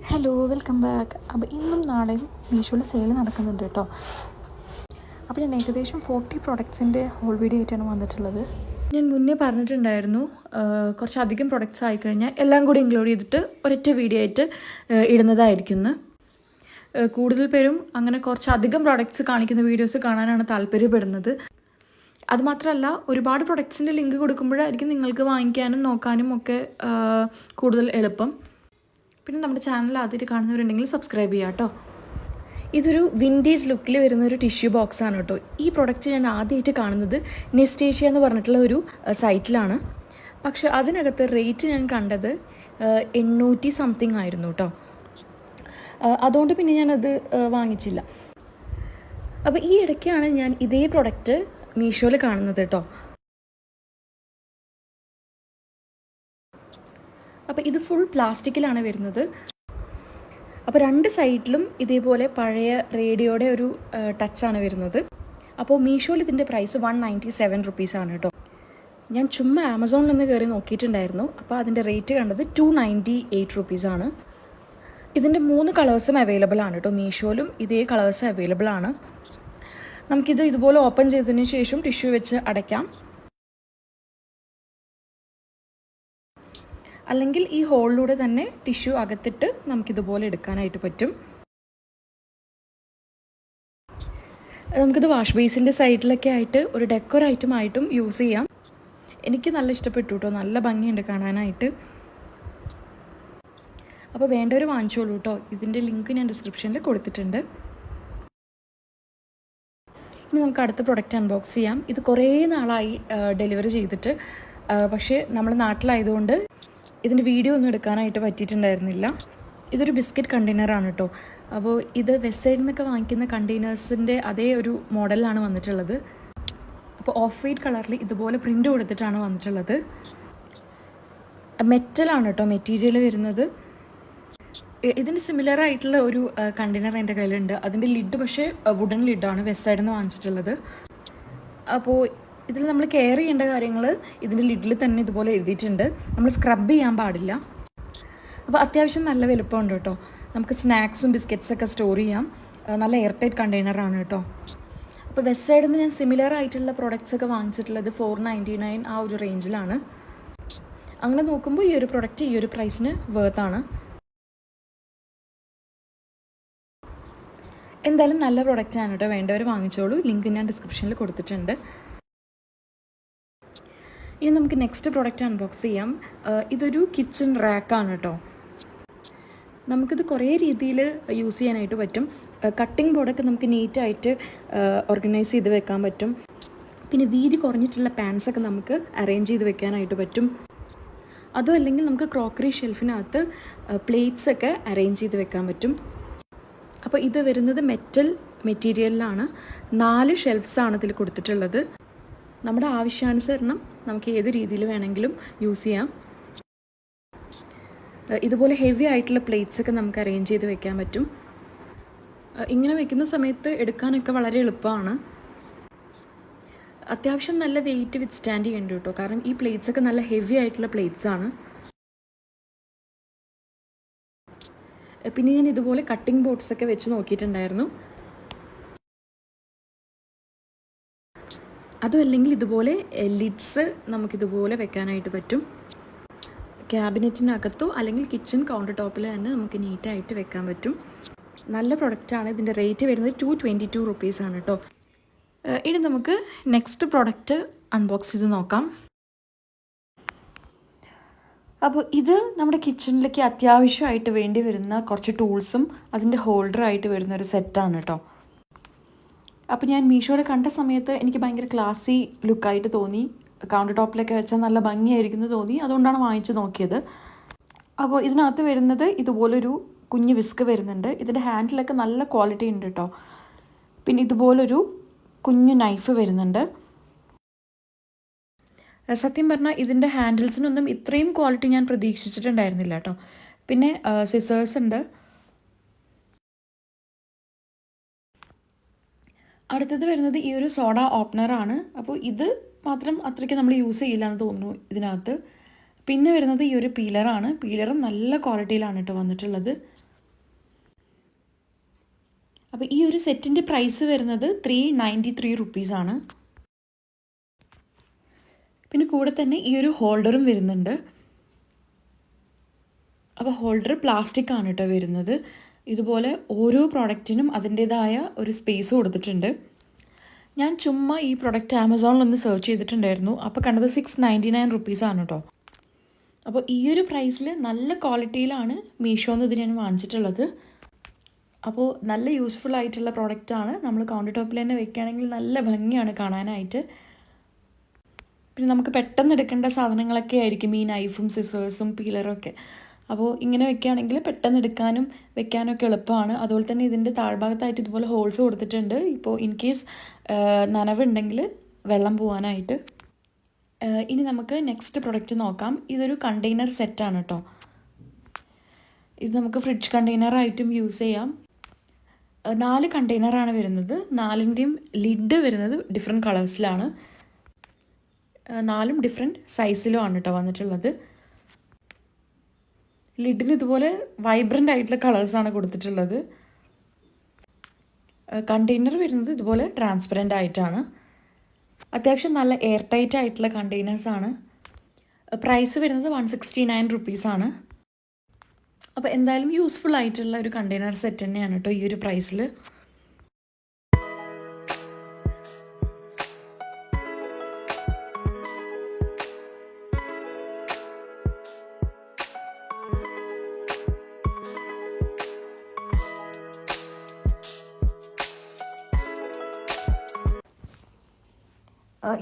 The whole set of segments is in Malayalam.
Hello welcome back. അപ്പോൾ ഇന്നും നാളെയും മീഷോയിൽ സെയിൽ നടക്കുന്നുണ്ട് കേട്ടോ. അപ്പോൾ ഞാൻ ഏകദേശം 40 പ്രൊഡക്ട്സിൻ്റെ ഹോൾ വീഡിയോ ആയിട്ടാണ് വന്നിട്ടുള്ളത്. ഞാൻ മുന്നേ പറഞ്ഞിട്ടുണ്ടായിരുന്നു കുറച്ചധികം പ്രൊഡക്ട്സ് ആയിക്കഴിഞ്ഞാൽ എല്ലാം കൂടി ഇൻക്ലൂഡ് ചെയ്തിട്ട് ഒരൊറ്റ വീഡിയോ ആയിട്ട് ഇടുന്നതായിരിക്കും. കൂടുതൽ പേരും അങ്ങനെ കുറച്ചധികം പ്രൊഡക്ട്സ് കാണിക്കുന്ന വീഡിയോസ് കാണാനാണ് താല്പര്യപ്പെടുന്നത്. അതുമാത്രമല്ല, ഒരുപാട് പ്രൊഡക്ട്സിൻ്റെ ലിങ്ക് കൊടുക്കുമ്പോഴായിരിക്കും നിങ്ങൾക്ക് വാങ്ങിക്കാനും നോക്കാനും ഒക്കെ കൂടുതൽ എളുപ്പം. പിന്നെ നമ്മുടെ ചാനൽ ആദ്യമായിട്ട് കാണുന്നവരുണ്ടെങ്കിൽ സബ്സ്ക്രൈബ് ചെയ്യാം കേട്ടോ. ഇതൊരു വിൻറ്റേജ് ലുക്കിൽ വരുന്നൊരു ടിഷ്യൂ ബോക്സാണ് കേട്ടോ. ഈ പ്രൊഡക്റ്റ് ഞാൻ ആദ്യമായിട്ട് കാണുന്നത് നെസ്റ്റേഷ്യ എന്ന് പറഞ്ഞിട്ടുള്ള ഒരു സൈറ്റിലാണ്. പക്ഷെ അതിനകത്ത് റേറ്റ് ഞാൻ കണ്ടത് 800 സംതിങ് ആയിരുന്നു കേട്ടോ. അതുകൊണ്ട് പിന്നെ ഞാനത് വാങ്ങിച്ചില്ല. അപ്പോൾ ഈ ഇടയ്ക്കാണ് ഞാൻ ഇതേ പ്രൊഡക്റ്റ് മീഷോയിൽ കാണുന്നത് കേട്ടോ. അപ്പോൾ ഇത് ഫുൾ പ്ലാസ്റ്റിക്കിലാണ് വരുന്നത്. അപ്പോൾ രണ്ട് സൈഡിലും ഇതേപോലെ പഴയ റേഡിയോയുടെ ഒരു ടച്ചാണ് വരുന്നത്. അപ്പോൾ മീഷോയിൽ ഇതിൻ്റെ പ്രൈസ് 197 റുപ്പീസാണ് കേട്ടോ. ഞാൻ ചുമ്മാ ആമസോണിൽ നിന്ന് കയറി നോക്കിയിട്ടുണ്ടായിരുന്നു. അപ്പോൾ അതിൻ്റെ റേറ്റ് കണ്ടത് 298 റുപ്പീസാണ്. ഇതിൻ്റെ 3 കളേഴ്സും അവൈലബിൾ ആണ് കേട്ടോ. മീഷോയിലും ഇതേ കളേഴ്സ് അവൈലബിൾ ആണ്. നമുക്കിത് ഇതുപോലെ ഓപ്പൺ ചെയ്തതിന് ശേഷം ടിഷ്യൂ വെച്ച് അടയ്ക്കാം. അല്ലെങ്കിൽ ഈ ഹോളിലൂടെ തന്നെ ടിഷ്യൂ അകത്തിട്ട് നമുക്കിതുപോലെ എടുക്കാനായിട്ട് പറ്റും. നമുക്കിത് വാഷ് ബേസിൻ്റെ സൈഡിലൊക്കെ ആയിട്ട് ഒരു ഡെക്കോർ ഐറ്റമായിട്ടും യൂസ് ചെയ്യാം. എനിക്ക് നല്ല ഇഷ്ടപ്പെട്ടു കേട്ടോ. നല്ല ഭംഗിയുണ്ട് കാണാനായിട്ട്. അപ്പോൾ വേണ്ടവർ വാങ്ങിച്ചോളൂ കേട്ടോ. ഇതിൻ്റെ ലിങ്ക് ഞാൻ ഡിസ്ക്രിപ്ഷനിൽ കൊടുത്തിട്ടുണ്ട്. ഇനി നമുക്ക് അടുത്ത പ്രൊഡക്റ്റ് അൺബോക്സ് ചെയ്യാം. ഇത് കുറേ നാളായി ഡെലിവറി ചെയ്തിട്ട്. പക്ഷേ നമ്മൾ നാട്ടിലായതുകൊണ്ട് ഇതിൻ്റെ വീഡിയോ ഒന്നും എടുക്കാനായിട്ട് പറ്റിയിട്ടുണ്ടായിരുന്നില്ല. ഇതൊരു ബിസ്ക്കറ്റ് കണ്ടെയ്നറാണ് കേട്ടോ. അപ്പോൾ ഇത് വെസ്റ്റ് സൈഡിൽ നിന്നൊക്കെ വാങ്ങിക്കുന്ന കണ്ടെയ്നേഴ്സിൻ്റെ അതേ ഒരു മോഡലാണ് വന്നിട്ടുള്ളത്. അപ്പോൾ ഓഫ് വൈറ്റ് കളറിൽ ഇതുപോലെ പ്രിൻ്റ് കൊടുത്തിട്ടാണ് വന്നിട്ടുള്ളത്. മെറ്റലാണ് കേട്ടോ മെറ്റീരിയൽ വരുന്നത്. ഇതിന് സിമിലർ ആയിട്ടുള്ള ഒരു കണ്ടെയ്നർ എൻ്റെ കയ്യിലുണ്ട്. അതിൻ്റെ ലിഡ് പക്ഷേ വുഡൻ ലിഡാണ് വെസ്റ്റ് സൈഡിൽ നിന്ന് വാങ്ങിച്ചിട്ടുള്ളത്. അപ്പോൾ ഇതിൽ നമ്മൾ കെയർ ചെയ്യേണ്ട കാര്യങ്ങൾ ഇതിൻ്റെ ലിഡിൽ തന്നെ ഇതുപോലെ എഴുതിയിട്ടുണ്ട്. നമ്മൾ സ്ക്രബ് ചെയ്യാൻ പാടില്ല. അപ്പോൾ അത്യാവശ്യം നല്ല വലുപ്പമുണ്ട് കേട്ടോ. നമുക്ക് സ്നാക്സും ബിസ്ക്കറ്റ്സൊക്കെ സ്റ്റോർ ചെയ്യാം. നല്ല എയർ ടൈറ്റ് കണ്ടെയ്നറാണ് കേട്ടോ. അപ്പോൾ വെസ്റ്റ് സൈഡിൽ നിന്ന് ഞാൻ സിമിലർ ആയിട്ടുള്ള പ്രൊഡക്ട്സ് ഒക്കെ വാങ്ങിച്ചിട്ടുള്ളത് 499 ആ ഒരു റേഞ്ചിലാണ്. അങ്ങനെ നോക്കുമ്പോൾ ഈ ഒരു പ്രൊഡക്റ്റ് ഈ ഒരു പ്രൈസിന് വേർത്താണ്. എന്തായാലും നല്ല പ്രൊഡക്റ്റാണ് കേട്ടോ. വേണ്ടവർ വാങ്ങിച്ചോളൂ. ലിങ്ക് ഞാൻ ഡിസ്ക്രിപ്ഷനിൽ കൊടുത്തിട്ടുണ്ട്. ഇനി നമുക്ക് നെക്സ്റ്റ് പ്രൊഡക്റ്റ് അൺബോക്സ് ചെയ്യാം. ഇതൊരു കിച്ചൺ റാക്കാണ് കേട്ടോ. നമുക്കിത് കുറേ രീതിയിൽ യൂസ് ചെയ്യാനായിട്ട് പറ്റും. കട്ടിംഗ് ബോർഡൊക്കെ നമുക്ക് നീറ്റായിട്ട് ഓർഗനൈസ് ചെയ്ത് വെക്കാൻ പറ്റും. പിന്നെ വീതി കുറഞ്ഞിട്ടുള്ള പാൻസൊക്കെ നമുക്ക് അറേഞ്ച് ചെയ്ത് വെക്കാനായിട്ട് പറ്റും. അതും അല്ലെങ്കിൽ നമുക്ക് ക്രോക്കറി ഷെൽഫിനകത്ത് പ്ലേറ്റ്സൊക്കെ അറേഞ്ച് ചെയ്ത് വെക്കാൻ പറ്റും. അപ്പോൾ ഇത് വരുന്നത് മെറ്റൽ മെറ്റീരിയലിലാണ്. 4 ഷെൽഫ്സാണ് ഇതിൽ കൊടുത്തിട്ടുള്ളത്. നമ്മുടെ ആവശ്യാനുസരണം നമുക്ക് ഏത് രീതിയിൽ വേണമെങ്കിലും യൂസ് ചെയ്യാം. ഇതുപോലെ ഹെവി ആയിട്ടുള്ള പ്ലേറ്റ്സൊക്കെ നമുക്ക് അറേഞ്ച് ചെയ്ത് വെക്കാൻ പറ്റും. ഇങ്ങനെ വെക്കുന്ന സമയത്ത് എടുക്കാനൊക്കെ വളരെ എളുപ്പമാണ്. അത്യാവശ്യം നല്ല വെയിറ്റ് വിത്ത്സ്റ്റാൻഡ് ചെയ്യേണ്ടി കേട്ടോ. കാരണം ഈ പ്ലേറ്റ്സൊക്കെ നല്ല ഹെവി ആയിട്ടുള്ള പ്ലേറ്റ്സാണ്. പിന്നെ ഞാൻ ഇതുപോലെ കട്ടിംഗ് ബോർഡ്സൊക്കെ വെച്ച് നോക്കിയിട്ടുണ്ടായിരുന്നു. അതും അല്ലെങ്കിൽ ഇതുപോലെ ലിഡ്സ് നമുക്കിതുപോലെ വെക്കാനായിട്ട് പറ്റും. ക്യാബിനറ്റിനകത്തോ അല്ലെങ്കിൽ കിച്ചൺ കൗണ്ടർ ടോപ്പിൽ തന്നെ നമുക്ക് നീറ്റായിട്ട് വെക്കാൻ പറ്റും. നല്ല പ്രൊഡക്റ്റാണ്. ഇതിൻ്റെ റേറ്റ് വരുന്നത് 222 റുപ്പീസാണ് കേട്ടോ. ഇനി നമുക്ക് നെക്സ്റ്റ് പ്രൊഡക്റ്റ് അൺബോക്സ് ചെയ്ത് നോക്കാം. അപ്പോൾ ഇത് നമ്മുടെ കിച്ചണിലേക്ക് അത്യാവശ്യമായിട്ട് വേണ്ടി വരുന്ന കുറച്ച് ടൂൾസും അതിൻ്റെ ഹോൾഡറായിട്ട് വരുന്ന ഒരു സെറ്റാണ് കേട്ടോ. അപ്പോൾ ഞാൻ മീഷോയിൽ കണ്ട സമയത്ത് എനിക്ക് ഭയങ്കര ക്ലാസി ലുക്കായിട്ട് തോന്നി. കൗണ്ടർ ടോപ്പിലൊക്കെ വെച്ചാൽ നല്ല ഭംഗിയായിരിക്കുന്നു തോന്നി. അതുകൊണ്ടാണ് വാങ്ങിച്ച് നോക്കിയത്. അപ്പോൾ ഇതിനകത്ത് വരുന്നത് ഇതുപോലൊരു കുഞ്ഞ് വിസ്ക് വരുന്നുണ്ട്. ഇതിൻ്റെ ഹാൻഡിലൊക്കെ നല്ല ക്വാളിറ്റി ഉണ്ട് കേട്ടോ. പിന്നെ ഇതുപോലൊരു കുഞ്ഞു നൈഫ് വരുന്നുണ്ട്. സത്യം പറഞ്ഞാൽ ഇതിൻ്റെ ഹാൻഡിൽസിനൊന്നും ഇത്രയും ക്വാളിറ്റി ഞാൻ പ്രതീക്ഷിച്ചിട്ടുണ്ടായിരുന്നില്ല കേട്ടോ. പിന്നെ സിസേഴ്സ് ഉണ്ട്. അടുത്തത് വരുന്നത് ഈ ഒരു സോഡ ഓപ്പണറാണ്. അപ്പോൾ ഇത് മാത്രം അത്രയ്ക്ക് നമ്മൾ യൂസ് ചെയ്യില്ല എന്ന് തോന്നുന്നു ഇതിനകത്ത്. പിന്നെ വരുന്നത് ഈ ഒരു പീലറാണ്. പീലറും നല്ല ക്വാളിറ്റിയിലാണ് കേട്ടോ വന്നിട്ടുള്ളത്. അപ്പോൾ ഈ ഒരു സെറ്റിൻ്റെ പ്രൈസ് വരുന്നത് 393 റുപ്പീസാണ്. പിന്നെ കൂടെ തന്നെ ഈ ഒരു ഹോൾഡറും വരുന്നുണ്ട്. അപ്പോൾ ഹോൾഡർ പ്ലാസ്റ്റിക് ആണ് കേട്ടോ വരുന്നത്. ഇതുപോലെ ഓരോ പ്രോഡക്റ്റിനും അതിൻ്റേതായ ഒരു സ്പേസ് കൊടുത്തിട്ടുണ്ട്. ഞാൻ ചുമ്മാ ഈ പ്രൊഡക്റ്റ് ആമസോണിലൊന്ന് സെർച്ച് ചെയ്തിട്ടുണ്ടായിരുന്നു. അപ്പോൾ കണ്ടത് 699 റുപ്പീസാണ് കേട്ടോ. അപ്പോൾ ഈ ഒരു പ്രൈസിൽ നല്ല ക്വാളിറ്റിയിലാണ് മീഷോന്ന് ഇത് ഞാൻ വാങ്ങിച്ചിട്ടുള്ളത്. അപ്പോൾ നല്ല യൂസ്ഫുൾ ആയിട്ടുള്ള പ്രോഡക്റ്റാണ്. നമ്മൾ കൗണ്ടർ ടോപ്പിൽ തന്നെ വെക്കുകയാണെങ്കിൽ നല്ല ഭംഗിയാണ് കാണാനായിട്ട്. പിന്നെ നമുക്ക് പെട്ടെന്ന് എടുക്കേണ്ട സാധനങ്ങളൊക്കെ ആയിരിക്കും ഈ നൈഫും സിസേഴ്സും പീലറും ഒക്കെ. അപ്പോൾ ഇങ്ങനെ വെക്കുകയാണെങ്കിൽ പെട്ടെന്ന് എടുക്കാനും വെക്കാനൊക്കെ എളുപ്പമാണ്. അതുപോലെ തന്നെ ഇതിൻ്റെ താഴ്ഭാഗത്തായിട്ട് ഇതുപോലെ ഹോൾസ് കൊടുത്തിട്ടുണ്ട്. ഇപ്പോൾ ഇൻ കേസ് നനവുണ്ടെങ്കിൽ വെള്ളം പോകാനായിട്ട്. ഇനി നമുക്ക് നെക്സ്റ്റ് പ്രൊഡക്റ്റ് നോക്കാം. ഇതൊരു കണ്ടെയ്നർ സെറ്റാണ് കേട്ടോ. ഇത് നമുക്ക് ഫ്രിഡ്ജ് കണ്ടെയ്നറായിട്ടും യൂസ് ചെയ്യാം. 4 കണ്ടെയ്നറാണ് വരുന്നത്. 4ൻ്റെയും ലിഡ് വരുന്നത് ഡിഫറെൻറ്റ് കളേഴ്സിലാണ്. 4ഉം ഡിഫറെൻറ്റ് സൈസിലുമാണ് കേട്ടോ വന്നിട്ടുള്ളത്. ലിഡിന് ഇതുപോലെ വൈബ്രൻ്റ് ആയിട്ടുള്ള കളേഴ്സാണ് കൊടുത്തിട്ടുള്ളത്. കണ്ടെയ്നർ വരുന്നത് ഇതുപോലെ ട്രാൻസ്പെറൻ്റ് ആയിട്ടാണ്. അത്യാവശ്യം നല്ല എയർ ടൈറ്റ് ആയിട്ടുള്ള കണ്ടെയ്നേഴ്സാണ്. പ്രൈസ് വരുന്നത് 169 റുപ്പീസാണ്. അപ്പോൾ എന്തായാലും യൂസ്ഫുൾ ആയിട്ടുള്ള ഒരു കണ്ടെയ്നർ സെറ്റ് തന്നെയാണ് കേട്ടോ ഈ ഒരു പ്രൈസിൽ.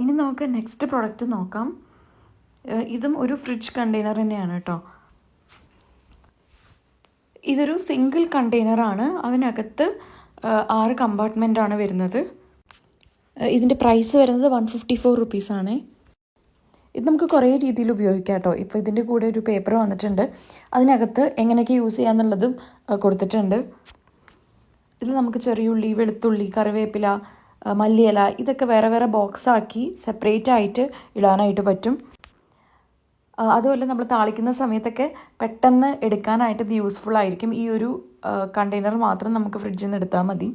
ഇനി നമുക്ക് നെക്സ്റ്റ് പ്രൊഡക്റ്റ് നോക്കാം. ഇതും ഒരു ഫ്രിഡ്ജ് കണ്ടെയ്നർ തന്നെയാണ് കേട്ടോ. ഇതൊരു സിംഗിൾ കണ്ടെയ്നറാണ്. അതിനകത്ത് 6 കമ്പാർട്ട്മെൻറ്റാണ് വരുന്നത്. ഇതിൻ്റെ പ്രൈസ് വരുന്നത് 154 റുപ്പീസാണ്. ഇത് നമുക്ക് കുറേ രീതിയിൽ ഉപയോഗിക്കാം കേട്ടോ. ഇപ്പോൾ ഇതിൻ്റെ കൂടെ ഒരു പേപ്പർ വന്നിട്ടുണ്ട്. അതിനകത്ത് എങ്ങനെയൊക്കെ യൂസ് ചെയ്യാമെന്നുള്ളതും കൊടുത്തിട്ടുണ്ട്. ഇതിൽ നമുക്ക് ചെറിയുള്ളി, വെളുത്തുള്ളി, കറിവേപ്പില, മല്ലിയില ഇതൊക്കെ വേറെ വേറെ ബോക്സാക്കി സെപ്പറേറ്റ് ആയിട്ട് ഇടാനായിട്ട് പറ്റും. അതുപോലെ നമ്മൾ താളിക്കുന്ന സമയത്തൊക്കെ പെട്ടെന്ന് എടുക്കാനായിട്ട് ഇത് യൂസ്ഫുൾ ആയിരിക്കും. ഈ ഒരു കണ്ടെയ്നർ മാത്രം നമുക്ക് ഫ്രിഡ്ജിൽ നിന്ന് എടുത്താൽ മതി.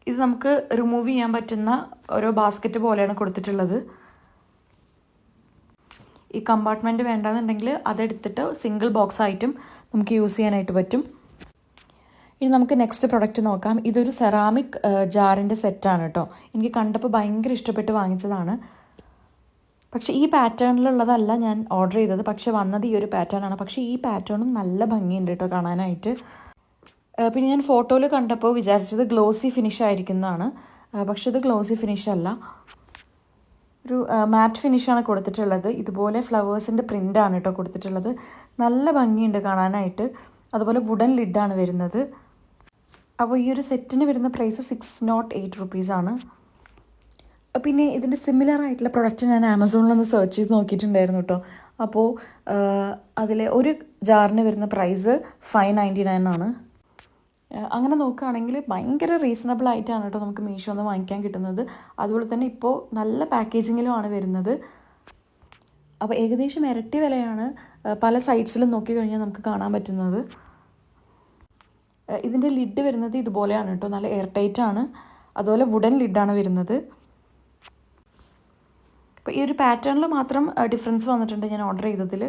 ഇത് നമുക്ക് റിമൂവ് ചെയ്യാൻ പറ്റുന്ന ഓരോ ബാസ്ക്കറ്റ് പോലെയാണ് കൊടുത്തിട്ടുള്ളത്. ഈ കമ്പാർട്ട്മെൻറ്റ് വേണ്ടാന്നുണ്ടെങ്കിൽ അതെടുത്തിട്ട് സിംഗിൾ ബോക്സ് ആയിട്ടും നമുക്ക് യൂസ് ചെയ്യാനായിട്ട് പറ്റും. ഇനി നമുക്ക് നെക്സ്റ്റ് പ്രൊഡക്റ്റ് നോക്കാം. ഇതൊരു സെറാമിക് ജാറിൻ്റെ സെറ്റാണ് കേട്ടോ. എനിക്ക് കണ്ടപ്പോൾ ഭയങ്കര ഇഷ്ടപ്പെട്ട് വാങ്ങിച്ചതാണ്. പക്ഷേ ഈ പാറ്റേണിലുള്ളതല്ല ഞാൻ ഓർഡർ ചെയ്തത്. പക്ഷേ വന്നത് ഈ ഒരു പാറ്റേൺ ആണ്. പക്ഷേ ഈ പാറ്റേണും നല്ല ഭംഗിയുണ്ട് കേട്ടോ കാണാനായിട്ട്. പിന്നെ ഞാൻ ഫോട്ടോയിൽ കണ്ടപ്പോൾ വിചാരിച്ചത് ഗ്ലോസി ഫിനിഷ് ആയിരിക്കുന്നതാണ്. പക്ഷേ ഇത് ഗ്ലോസി ഫിനിഷ് അല്ല, ഒരു മാറ്റ് ഫിനിഷാണ് കൊടുത്തിട്ടുള്ളത്. ഇതുപോലെ ഫ്ലവേഴ്സിൻ്റെ പ്രിൻ്റാണ് കേട്ടോ കൊടുത്തിട്ടുള്ളത്. നല്ല ഭംഗിയുണ്ട് കാണാനായിട്ട്. അതുപോലെ വുഡൻ ലിഡാണ് വരുന്നത്. അപ്പോൾ ഈ ഒരു സെറ്റിന് വരുന്ന പ്രൈസ് 608 റുപ്പീസാണ്. പിന്നെ ഇതിൻ്റെ സിമിലർ ആയിട്ടുള്ള പ്രൊഡക്റ്റ് ഞാൻ ആമസോണിലൊന്ന് സെർച്ച് ചെയ്ത് നോക്കിയിട്ടുണ്ടായിരുന്നു കേട്ടോ. അപ്പോൾ അതിലെ ഒരു ജാറിന് വരുന്ന പ്രൈസ് 599 ആണ്. അങ്ങനെ നോക്കുകയാണെങ്കിൽ ഭയങ്കര റീസണബിൾ ആയിട്ടാണ് കേട്ടോ നമുക്ക് മീഷോന്ന് വാങ്ങിക്കാൻ കിട്ടുന്നത്. അതുപോലെ തന്നെ ഇപ്പോൾ നല്ല പാക്കേജിങ്ങിലുമാണ് വരുന്നത്. അപ്പോൾ ഏകദേശം ഇരട്ടി വിലയാണ് പല സൈറ്റ്സിലും നോക്കിക്കഴിഞ്ഞാൽ നമുക്ക് കാണാൻ പറ്റുന്നത്. ഇതിൻ്റെ ലിഡ് വരുന്നത് ഇതുപോലെയാണ് കേട്ടോ. നല്ല എയർ ടൈറ്റ് ആണ്. അതുപോലെ വുഡൻ ലിഡാണ് വരുന്നത്. അപ്പോൾ ഈ ഒരു പാറ്റേണിൽ മാത്രം ഡിഫറൻസ് വന്നിട്ടുണ്ട് ഞാൻ ഓർഡർ ചെയ്തതിൽ.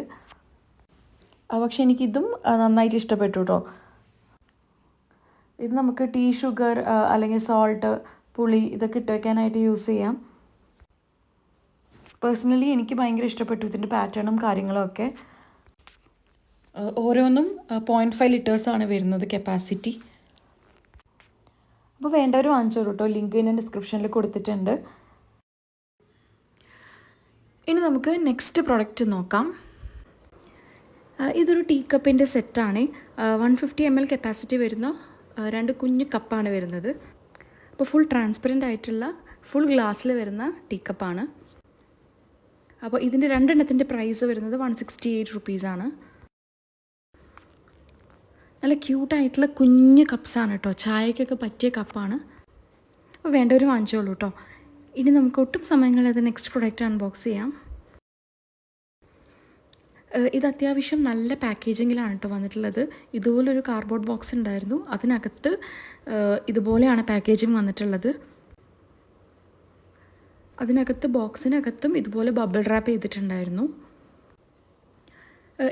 പക്ഷേ എനിക്കിതും നന്നായിട്ട് ഇഷ്ടപ്പെട്ടു കേട്ടോ. ഇത് നമുക്ക് ടീ, ഷുഗർ അല്ലെങ്കിൽ സോൾട്ട്, പുളി ഇതൊക്കെ ഇട്ട് വയ്ക്കാനായിട്ട് യൂസ് ചെയ്യാം. പേഴ്സണലി എനിക്ക് ഭയങ്കര ഇഷ്ടപ്പെട്ടു ഇതിൻ്റെ പാറ്റേണും കാര്യങ്ങളും ഒക്കെ. ഓരോന്നും 0.5 ലിറ്റേഴ്സാണ് വരുന്നത് കപ്പാസിറ്റി. അപ്പോൾ വേണ്ടവർ വാങ്ങിച്ചോളൂ കേട്ടോ. ലിങ്ക് ഞാൻ ഡിസ്ക്രിപ്ഷനിൽ കൊടുത്തിട്ടുണ്ട്. ഇനി നമുക്ക് നെക്സ്റ്റ് പ്രൊഡക്റ്റ് നോക്കാം. ഇതൊരു ടീ കപ്പിൻ്റെ സെറ്റാണ്. 150 ml കപ്പാസിറ്റി വരുന്ന 2 കുഞ്ഞു കപ്പാണ് വരുന്നത്. അപ്പോൾ ഫുൾ ട്രാൻസ്പെറൻ്റ് ആയിട്ടുള്ള ഫുൾ ഗ്ലാസ്സിൽ വരുന്ന ടീ കപ്പാണ്. അപ്പോൾ ഇതിൻ്റെ 2 എണ്ണത്തിൻ്റെ പ്രൈസ് വരുന്നത് 168 റുപ്പീസാണ്. നല്ല ക്യൂട്ടായിട്ടുള്ള കുഞ്ഞ് കപ്സാണ് കേട്ടോ. ചായക്കൊക്കെ പറ്റിയ കപ്പാണ്. അപ്പോൾ വേണ്ടവർ വാങ്ങിച്ചോളൂ കേട്ടോ. ഇനി നമുക്ക് ഒട്ടും സമയങ്ങളിത് നെക്സ്റ്റ് പ്രൊഡക്റ്റ് അൺബോക്സ് ചെയ്യാം. ഇത് അത്യാവശ്യം നല്ല പാക്കേജിങ്ങിലാണ് കേട്ടോ വന്നിട്ടുള്ളത്. ഇതുപോലൊരു കാർഡ്ബോർഡ് ബോക്സ് ഉണ്ടായിരുന്നു, അതിനകത്ത് ഇതുപോലെയാണ് പാക്കേജിങ് വന്നിട്ടുള്ളത്. അതിനകത്ത് ബോക്സിനകത്തും ഇതുപോലെ ബബിൾ റാപ്പ് ചെയ്തിട്ടുണ്ടായിരുന്നു.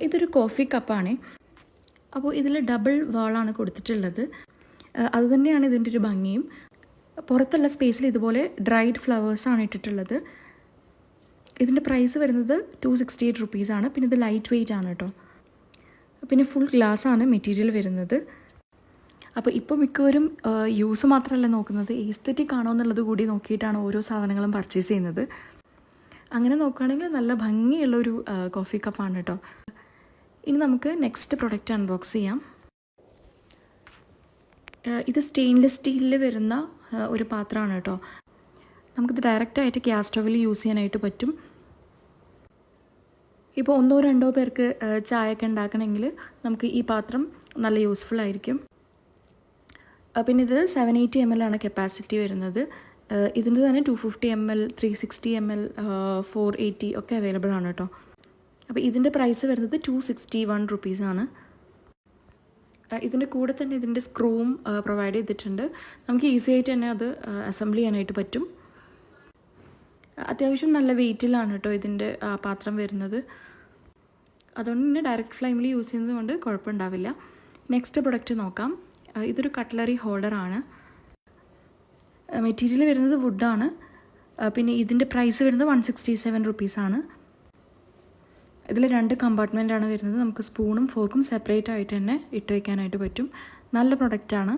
ഇതൊരു കോഫി കപ്പാണ്. അപ്പോൾ ഇതിൽ ഡബിൾ വാളാണ് കൊടുത്തിട്ടുള്ളത്. അതുതന്നെയാണ് ഇതിൻ്റെ ഒരു ഭംഗിയും. പുറത്തുള്ള സ്പേസിൽ ഇതുപോലെ ഡ്രൈഡ് ഫ്ലവേഴ്സാണ് ഇട്ടിട്ടുള്ളത്. ഇതിൻ്റെ പ്രൈസ് വരുന്നത് 268 റുപ്പീസാണ്. പിന്നെ ഇത് ലൈറ്റ് വെയ്റ്റ് ആണ് കേട്ടോ. പിന്നെ ഫുൾ ഗ്ലാസ് ആണ് മെറ്റീരിയൽ വരുന്നത്. അപ്പോൾ ഇപ്പോൾ മിക്കവരും യൂസ് മാത്രമല്ല നോക്കുന്നത്, എസ്തെറ്റിക് ആണോ എന്നുള്ളത് കൂടി നോക്കിയിട്ടാണ് ഓരോ സാധനങ്ങളും പർച്ചേസ് ചെയ്യുന്നത്. അങ്ങനെ നോക്കുകയാണെങ്കിൽ നല്ല ഭംഗിയുള്ളൊരു കോഫി കപ്പാണ് കേട്ടോ. ഇനി നമുക്ക് നെക്സ്റ്റ് പ്രൊഡക്റ്റ് അൺബോക്സ് ചെയ്യാം. ഇത് സ്റ്റെയിൻലെസ് സ്റ്റീലിൽ വരുന്ന ഒരു പാത്രമാണ് കേട്ടോ. നമുക്കിത് ഡയറക്റ്റായിട്ട് ഗ്യാസ് സ്റ്റവിൽ യൂസ് ചെയ്യാനായിട്ട് പറ്റും. ഇപ്പോൾ 1-2 പേർക്ക് ചായയൊക്കെ ഉണ്ടാക്കണമെങ്കിൽ നമുക്ക് ഈ പാത്രം നല്ല യൂസ്ഫുൾ ആയിരിക്കും. പിന്നെ ഇത് 780 ml ആണ് കപ്പാസിറ്റി വരുന്നത്. ഇതിൻ്റെ തന്നെ 250 ml, 360 ml, 480 ഒക്കെ അവൈലബിൾ ആണ് കേട്ടോ. അപ്പോൾ ഇതിൻ്റെ പ്രൈസ് വരുന്നത് 261 റുപ്പീസാണ്. ഇതിൻ്റെ കൂടെ തന്നെ ഇതിൻ്റെ സ്ക്രൂവും പ്രൊവൈഡ് ചെയ്തിട്ടുണ്ട്. നമുക്ക് ഈസി ആയിട്ട് തന്നെ അത് അസംബിൾ ചെയ്യാനായിട്ട് പറ്റും. അത്യാവശ്യം നല്ല വെയ്റ്റിലാണ് കേട്ടോ ഇതിൻ്റെ പാത്രം വരുന്നത്. അതുകൊണ്ട് തന്നെ ഡയറക്റ്റ് ഫ്ലെയിമിൽ യൂസ് ചെയ്യുന്നത് കൊണ്ട് കുഴപ്പമുണ്ടാവില്ല. നെക്സ്റ്റ് പ്രൊഡക്റ്റ് നോക്കാം. ഇതൊരു കട്ട്ലറി ഹോൾഡറാണ്. മെറ്റീരിയൽ വരുന്നത് വുഡാണ്. പിന്നെ ഇതിൻ്റെ പ്രൈസ് വരുന്നത് 167 റുപ്പീസാണ്. ഇതിൽ 2 കമ്പാർട്ട്മെൻറ്റാണ് വരുന്നത്. നമുക്ക് സ്പൂണും ഫോർക്കും സെപ്പറേറ്റ് ആയിട്ട് തന്നെ ഇട്ട് വയ്ക്കാനായിട്ട് പറ്റും. നല്ല പ്രൊഡക്റ്റാണ്.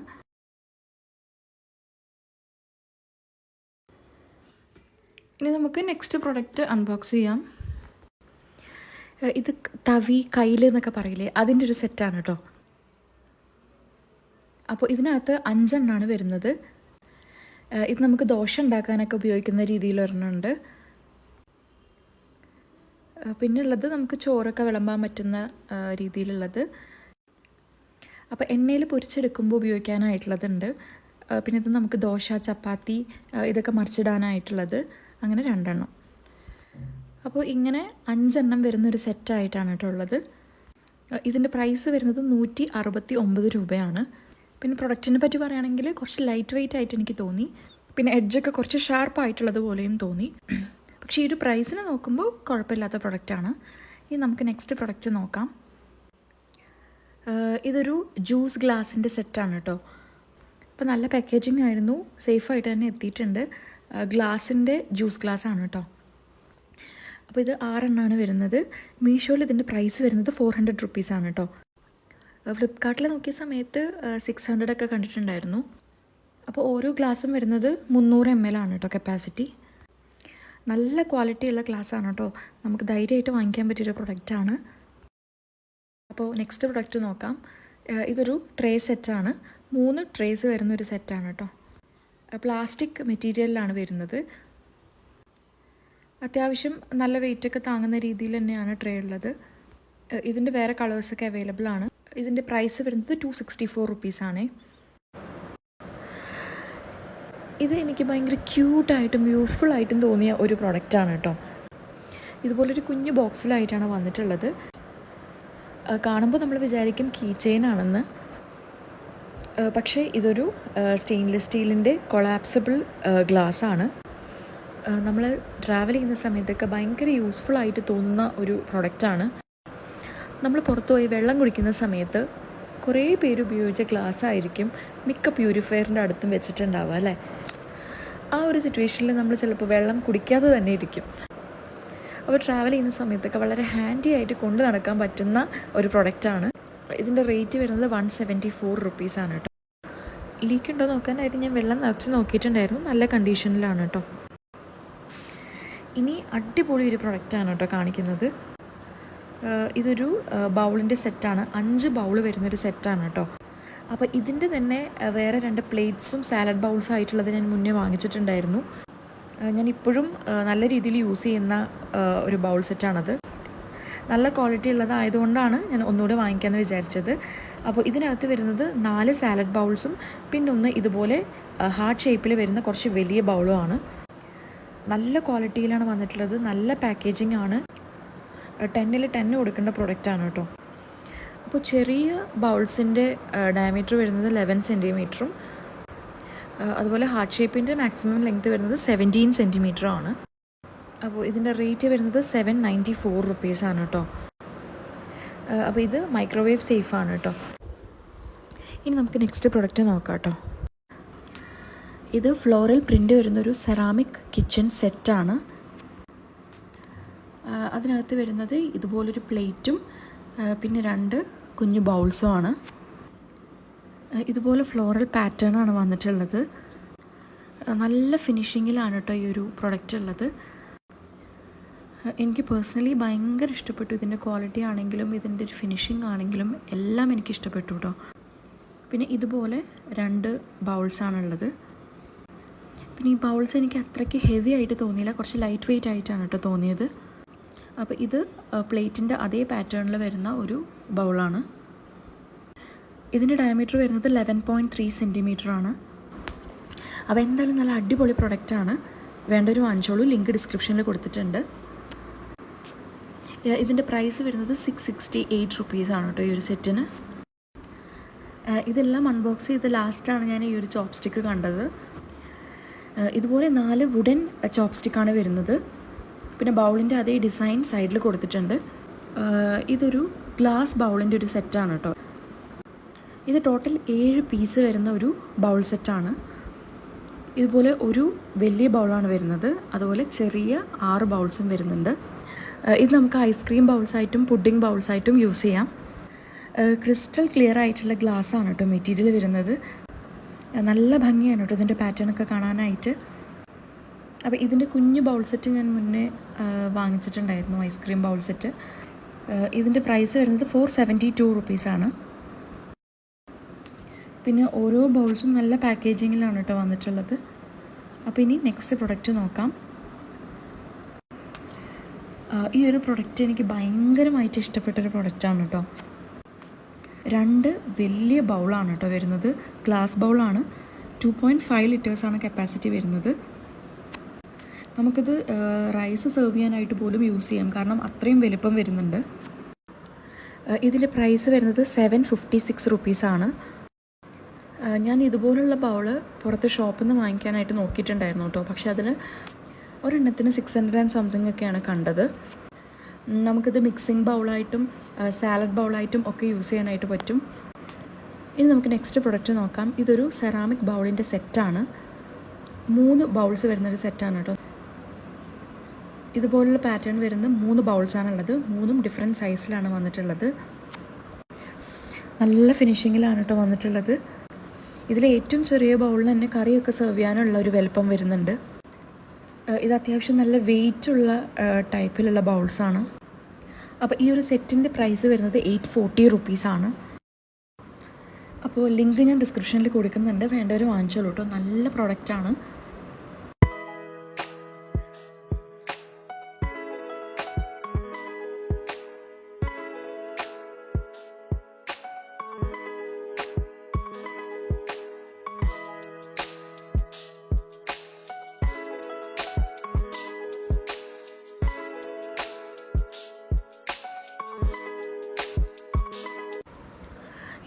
ഇനി നമുക്ക് നെക്സ്റ്റ് പ്രൊഡക്റ്റ് അൺബോക്സ് ചെയ്യാം. ഇത് തവി, കയ്യിൽ എന്നൊക്കെ പറയില്ലേ, അതിൻ്റെ ഒരു സെറ്റാണ് കേട്ടോ. അപ്പോൾ ഇതിനകത്ത് 5 എണ്ണമാണ് വരുന്നത്. ഇത് നമുക്ക് ദോശ ഉണ്ടാക്കാനൊക്കെ ഉപയോഗിക്കുന്ന രീതിയിൽ ഒരെണ്ണമുണ്ട്. പിന്നെ ഉള്ളത് നമുക്ക് ചോറൊക്കെ വിളമ്പാൻ പറ്റുന്ന രീതിയിലുള്ളത്. അപ്പോൾ എണ്ണയിൽ പൊരിച്ചെടുക്കുമ്പോൾ ഉപയോഗിക്കാനായിട്ടുള്ളതുണ്ട്. പിന്നെ ഇത് നമുക്ക് ദോശ, ചപ്പാത്തി ഇതൊക്കെ മറിച്ചിടാനായിട്ടുള്ളത്. അങ്ങനെ 2 എണ്ണം. അപ്പോൾ ഇങ്ങനെ 5 എണ്ണം വരുന്നൊരു സെറ്റായിട്ടാണ് കേട്ടോ ഉള്ളത്. ഇതിൻ്റെ പ്രൈസ് വരുന്നത് 169 രൂപയാണ്. പിന്നെ പ്രൊഡക്റ്റിനെ പറ്റി പറയുകയാണെങ്കിൽ കുറച്ച് ലൈറ്റ് വെയ്റ്റ് ആയിട്ട് എനിക്ക് തോന്നി. പിന്നെ എഡ്ജൊക്കെ കുറച്ച് ഷാർപ്പായിട്ടുള്ളത് പോലെയും തോന്നി. പക്ഷേ ഈ ഒരു പ്രൈസിന് നോക്കുമ്പോൾ കുഴപ്പമില്ലാത്ത പ്രൊഡക്റ്റാണ്. ഇനി നമുക്ക് നെക്സ്റ്റ് പ്രൊഡക്റ്റ് നോക്കാം. ഇതൊരു ജ്യൂസ് ഗ്ലാസിൻ്റെ സെറ്റാണ് കേട്ടോ. അപ്പോൾ നല്ല പാക്കേജിങ് ആയിരുന്നു, സേഫായിട്ട് തന്നെ എത്തിയിട്ടുണ്ട്. ഗ്ലാസിൻ്റെ ജ്യൂസ് ഗ്ലാസ് ആണ് കേട്ടോ. അപ്പോൾ ഇത് 6 എണ്ണമാണ് വരുന്നത്. മീഷോയിൽ ഇതിൻ്റെ പ്രൈസ് വരുന്നത് 400 റുപ്പീസാണ് കേട്ടോ. ഫ്ലിപ്കാർട്ടിൽ നോക്കിയ സമയത്ത് 600 ഒക്കെ കണ്ടിട്ടുണ്ടായിരുന്നു. അപ്പോൾ ഓരോ ഗ്ലാസും വരുന്നത് 300 ml ആണ് കേട്ടോ കപ്പാസിറ്റി. നല്ല ക്വാളിറ്റിയുള്ള ഗ്ലാസ്സാണ് കേട്ടോ. നമുക്ക് ധൈര്യമായിട്ട് വാങ്ങിക്കാൻ പറ്റിയൊരു പ്രൊഡക്റ്റാണ്. അപ്പോൾ നെക്സ്റ്റ് പ്രൊഡക്റ്റ് നോക്കാം. ഇതൊരു ട്രേ സെറ്റാണ്. 3 ട്രേസ് വരുന്നൊരു സെറ്റാണ് കേട്ടോ. പ്ലാസ്റ്റിക് മെറ്റീരിയലിലാണ് വരുന്നത്. അത്യാവശ്യം നല്ല വെയിറ്റൊക്കെ താങ്ങുന്ന രീതിയിൽ തന്നെയാണ് ട്രേ ഉള്ളത്. ഇതിൻ്റെ വേറെ കളേഴ്സൊക്കെ അവൈലബിൾ ആണ്. ഇതിൻ്റെ പ്രൈസ് വരുന്നത് 264 റുപ്പീസാണ്. ഇത് എനിക്ക് ഭയങ്കര ക്യൂട്ടായിട്ടും യൂസ്ഫുൾ ആയിട്ടും തോന്നിയ ഒരു പ്രൊഡക്റ്റാണ് കേട്ടോ. ഇതുപോലൊരു കുഞ്ഞു ബോക്സിലായിട്ടാണ് വന്നിട്ടുള്ളത്. കാണുമ്പോൾ നമ്മൾ വിചാരിക്കും കീ ചെയിൻ ആണെന്ന്. പക്ഷേ ഇതൊരു സ്റ്റെയിൻലെസ് സ്റ്റീലിൻ്റെ കൊളാപ്സിബിൾ ഗ്ലാസ്സാണ്. നമ്മൾ ട്രാവൽ ചെയ്യുന്ന സമയത്തൊക്കെ ഭയങ്കര യൂസ്ഫുൾ ആയിട്ട് തോന്നുന്ന ഒരു പ്രൊഡക്റ്റാണ്. നമ്മൾ പുറത്തു പോയി വെള്ളം കുടിക്കുന്ന സമയത്ത് കുറേ പേര് ഉപയോഗിച്ച ഗ്ലാസ് ആയിരിക്കും മിക്ക പ്യൂരിഫയറിൻ്റെ അടുത്തും വെച്ചിട്ടുണ്ടാവുക അല്ലേ. ആ ഒരു സിറ്റുവേഷനിൽ നമ്മൾ ചിലപ്പോൾ വെള്ളം കുടിക്കാതെ തന്നെ ഇരിക്കും. അപ്പോൾ ട്രാവൽ ചെയ്യുന്ന സമയത്തൊക്കെ വളരെ ഹാൻഡി ആയിട്ട് കൊണ്ടു നടക്കാൻ പറ്റുന്ന ഒരു പ്രൊഡക്റ്റാണ്. ഇതിൻ്റെ റേറ്റ് വരുന്നത് 174 റുപ്പീസാണ് കേട്ടോ. ലീക്ക് ഉണ്ടോ നോക്കാനായിട്ട് ഞാൻ വെള്ളം നിറച്ച് നോക്കിയിട്ടുണ്ടായിരുന്നു. നല്ല കണ്ടീഷനിലാണ് കേട്ടോ. ഇനി അടിപൊളി ഒരു പ്രൊഡക്റ്റാണ് കേട്ടോ കാണിക്കുന്നത്. ഇതൊരു ബൗളിൻ്റെ സെറ്റാണ്. 5 ബൗൾ വരുന്നൊരു സെറ്റാണ് കേട്ടോ. അപ്പോൾ ഇതിൻ്റെ തന്നെ വേറെ 2 പ്ലേറ്റ്സും സാലഡ് ബൗൾസും ആയിട്ടുള്ളത് ഞാൻ മുന്നേ വാങ്ങിച്ചിട്ടുണ്ടായിരുന്നു. ഞാൻ ഇപ്പോഴും നല്ല രീതിയിൽ യൂസ് ചെയ്യുന്ന ഒരു ബൗൾ സെറ്റാണത്. നല്ല ക്വാളിറ്റി ഉള്ളതായതുകൊണ്ടാണ് ഞാൻ ഒന്നുകൂടെ വാങ്ങിക്കാമെന്ന് വിചാരിച്ചത്. അപ്പോൾ ഇതിനകത്ത് വരുന്നത് 4 സാലഡ് ബൗൾസും പിന്നെ ഒന്ന് ഇതുപോലെ ഹാർട്ട് ഷേപ്പിൽ വരുന്ന കുറച്ച് വലിയ ബൗളുമാണ്. നല്ല ക്വാളിറ്റിയിലാണ് വന്നിട്ടുള്ളത്. നല്ല പാക്കേജിംഗ് ആണ്. 10ൽ 10 കൊടുക്കേണ്ട പ്രൊഡക്റ്റാണ് കേട്ടോ. അപ്പോൾ ചെറിയ ബൗൾസിൻ്റെ ഡയമീറ്റർ വരുന്നത് 11 സെൻറ്റിമീറ്ററും അതുപോലെ ഹാർട്ട് ഷേപ്പിൻ്റെ മാക്സിമം ലെങ്ത് വരുന്നത് 17 സെൻറ്റിമീറ്ററുമാണ്. അപ്പോൾ ഇതിൻ്റെ റേറ്റ് വരുന്നത് 794 റുപ്പീസാണ് കേട്ടോ. അപ്പോൾ ഇത് മൈക്രോവേവ് സേഫാണ് കേട്ടോ. ഇനി നമുക്ക് നെക്സ്റ്റ് പ്രൊഡക്റ്റ് നോക്കാം കേട്ടോ. ഇത് ഫ്ലോറൽ പ്രിൻ്റ് വരുന്നൊരു സെറാമിക് കിച്ചൺ സെറ്റാണ്. അതിനകത്ത് വരുന്നത് ഇതുപോലൊരു പ്ലേറ്റും പിന്നെ 2 കുഞ്ഞു ബൗൾസുമാണ്. ഇതുപോലെ ഫ്ലോറൽ പാറ്റേൺ ആണ് വന്നിട്ടുള്ളത്. നല്ല ഫിനിഷിങ്ങിലാണ് കേട്ടോ ഈ ഒരു പ്രൊഡക്റ്റ് ഉള്ളത്. എനിക്ക് പേഴ്സണലി ഭയങ്കര ഇഷ്ടപ്പെട്ടു. ഇതിൻ്റെ ക്വാളിറ്റി ആണെങ്കിലും ഇതിൻ്റെ ഒരു ഫിനിഷിംഗ് ആണെങ്കിലും എല്ലാം എനിക്ക് ഇഷ്ടപ്പെട്ടു കേട്ടോ. പിന്നെ ഇതുപോലെ 2 ബൗൾസാണുള്ളത്. പിന്നെ ഈ ബൗൾസ് എനിക്ക് അത്രയ്ക്ക് ഹെവി ആയിട്ട് തോന്നിയില്ല, കുറച്ച് ലൈറ്റ് വെയ്റ്റ് ആയിട്ടാണ് കേട്ടോ തോന്നിയത്. അപ്പോൾ ഇത് പ്ലേറ്റിൻ്റെ അതേ പാറ്റേണിൽ വരുന്ന ഒരു ബൗളാണ്. ഇതിൻ്റെ ഡയമീറ്റർ വരുന്നത് 11.3 സെൻറ്റിമീറ്ററാണ്. അപ്പോൾ എന്തായാലും നല്ല അടിപൊളി പ്രൊഡക്റ്റാണ്. വേണ്ടൊരു വാങ്ങിച്ചോളൂ, ലിങ്ക് ഡിസ്ക്രിപ്ഷനിൽ കൊടുത്തിട്ടുണ്ട്. ഇതിൻ്റെ പ്രൈസ് വരുന്നത് 668 റുപ്പീസാണ് കേട്ടോ ഈ ഒരു സെറ്റിന്. ഇതെല്ലാം അൺബോക്സ് ചെയ്ത് ലാസ്റ്റാണ് ഞാൻ ഈ ഒരു ചോപ്പ് സ്റ്റിക്ക് കണ്ടത്. ഇതുപോലെ 4 വുഡൻ ചോപ്പ് സ്റ്റിക്കാണ് വരുന്നത്. പിന്നെ ബൗളിൻ്റെ അതേ ഡിസൈൻ സൈഡിൽ കൊടുത്തിട്ടുണ്ട്. ഇതൊരു ഗ്ലാസ് ബൗളിൻ്റെ ഒരു സെറ്റാണ് കേട്ടോ. ഇത് ടോട്ടൽ 7 പീസ് വരുന്ന ഒരു ബൗൾ സെറ്റാണ്. ഇതുപോലെ ഒരു വലിയ ബൗളാണ് വരുന്നത്, അതുപോലെ ചെറിയ 6 ബൗൾസും വരുന്നുണ്ട്. ഇത് നമുക്ക് ഐസ്ക്രീം ബൗൾസായിട്ടും പുഡിംഗ് ബൗൾസായിട്ടും യൂസ് ചെയ്യാം. ക്രിസ്റ്റൽ ക്ലിയർ ആയിട്ടുള്ള ഗ്ലാസ് ആണ് കേട്ടോ മെറ്റീരിയൽ വരുന്നത്. നല്ല ഭംഗിയാണ് കേട്ടോ ഇതിൻ്റെ പാറ്റേണൊക്കെ കാണാനായിട്ട്. അപ്പോൾ ഇതിൻ്റെ കുഞ്ഞു ബൗൾ സെറ്റ് ഞാൻ മുന്നേ വാങ്ങിച്ചിട്ടുണ്ടായിരുന്നു, ഐസ്ക്രീം ബൗൾ സെറ്റ്. ഇതിൻ്റെ പ്രൈസ് വരുന്നത് 472 റുപ്പീസാണ്. പിന്നെ ഓരോ ബൗൾസും നല്ല പാക്കേജിങ്ങിലാണ് കേട്ടോ വന്നിട്ടുള്ളത്. അപ്പോൾ ഇനി നെക്സ്റ്റ് പ്രൊഡക്റ്റ് നോക്കാം. ഈ ഒരു പ്രൊഡക്റ്റ് എനിക്ക് ഭയങ്കരമായിട്ട് ഇഷ്ടപ്പെട്ടൊരു പ്രൊഡക്റ്റാണ് കേട്ടോ. 2 വലിയ ബൗളാണ് കേട്ടോ വരുന്നത്. ഗ്ലാസ് ബൗളാണ്. 2.5 ലിറ്റേഴ്സാണ് കപ്പാസിറ്റി വരുന്നത്. നമുക്കിത് റൈസ് സെർവ് ചെയ്യാനായിട്ട് പോലും യൂസ് ചെയ്യാം, കാരണം അത്രയും വലിപ്പം വരുന്നുണ്ട്. ഇതിൻ്റെ പ്രൈസ് വരുന്നത് 756 റുപ്പീസാണ്. ഞാൻ ഇതുപോലുള്ള ബൗള് പുറത്ത് ഷോപ്പിൽ നിന്ന് വാങ്ങിക്കാനായിട്ട് നോക്കിയിട്ടുണ്ടായിരുന്നു കേട്ടോ. പക്ഷേ അതിന് ഒരെണ്ണത്തിന് 600 ആൻഡ് സംതിങ് ഒക്കെയാണ് കണ്ടത്. നമുക്കിത് മിക്സിംഗ് ബൗളായിട്ടും സാലഡ് ബൗളായിട്ടും ഒക്കെ യൂസ് ചെയ്യാനായിട്ട് പറ്റും. ഇനി നമുക്ക് നെക്സ്റ്റ് പ്രൊഡക്റ്റ് നോക്കാം. ഇതൊരു സെറാമിക് ബൗളിൻ്റെ സെറ്റാണ്. 3 ബൗൾസ് വരുന്നൊരു സെറ്റാണ് കേട്ടോ. ഇതുപോലുള്ള പാറ്റേൺ വരുന്ന 3 ബൗൾസാണുള്ളത്. 3ഉം ഡിഫറെൻറ്റ് സൈസിലാണ് വന്നിട്ടുള്ളത്. നല്ല ഫിനിഷിങ്ങിലാണ് കേട്ടോ വന്നിട്ടുള്ളത്. ഇതിൽ ഏറ്റവും ചെറിയ ബൗളിൽ തന്നെ കറിയൊക്കെ സെർവ് ചെയ്യാനുള്ള ഒരു വലുപ്പം വരുന്നുണ്ട്. ഇത് അത്യാവശ്യം നല്ല വെയിറ്റുള്ള ടൈപ്പിലുള്ള ബൗൾസാണ്. അപ്പോൾ ഈ ഒരു സെറ്റിൻ്റെ പ്രൈസ് വരുന്നത് 840 റുപ്പീസാണ്. അപ്പോൾ ലിങ്ക് ഞാൻ ഡിസ്ക്രിപ്ഷനിൽ കൊടുക്കുന്നുണ്ട്, വേണ്ടവർ വാങ്ങിച്ചോളൂ കേട്ടോ. നല്ല പ്രോഡക്റ്റാണ്.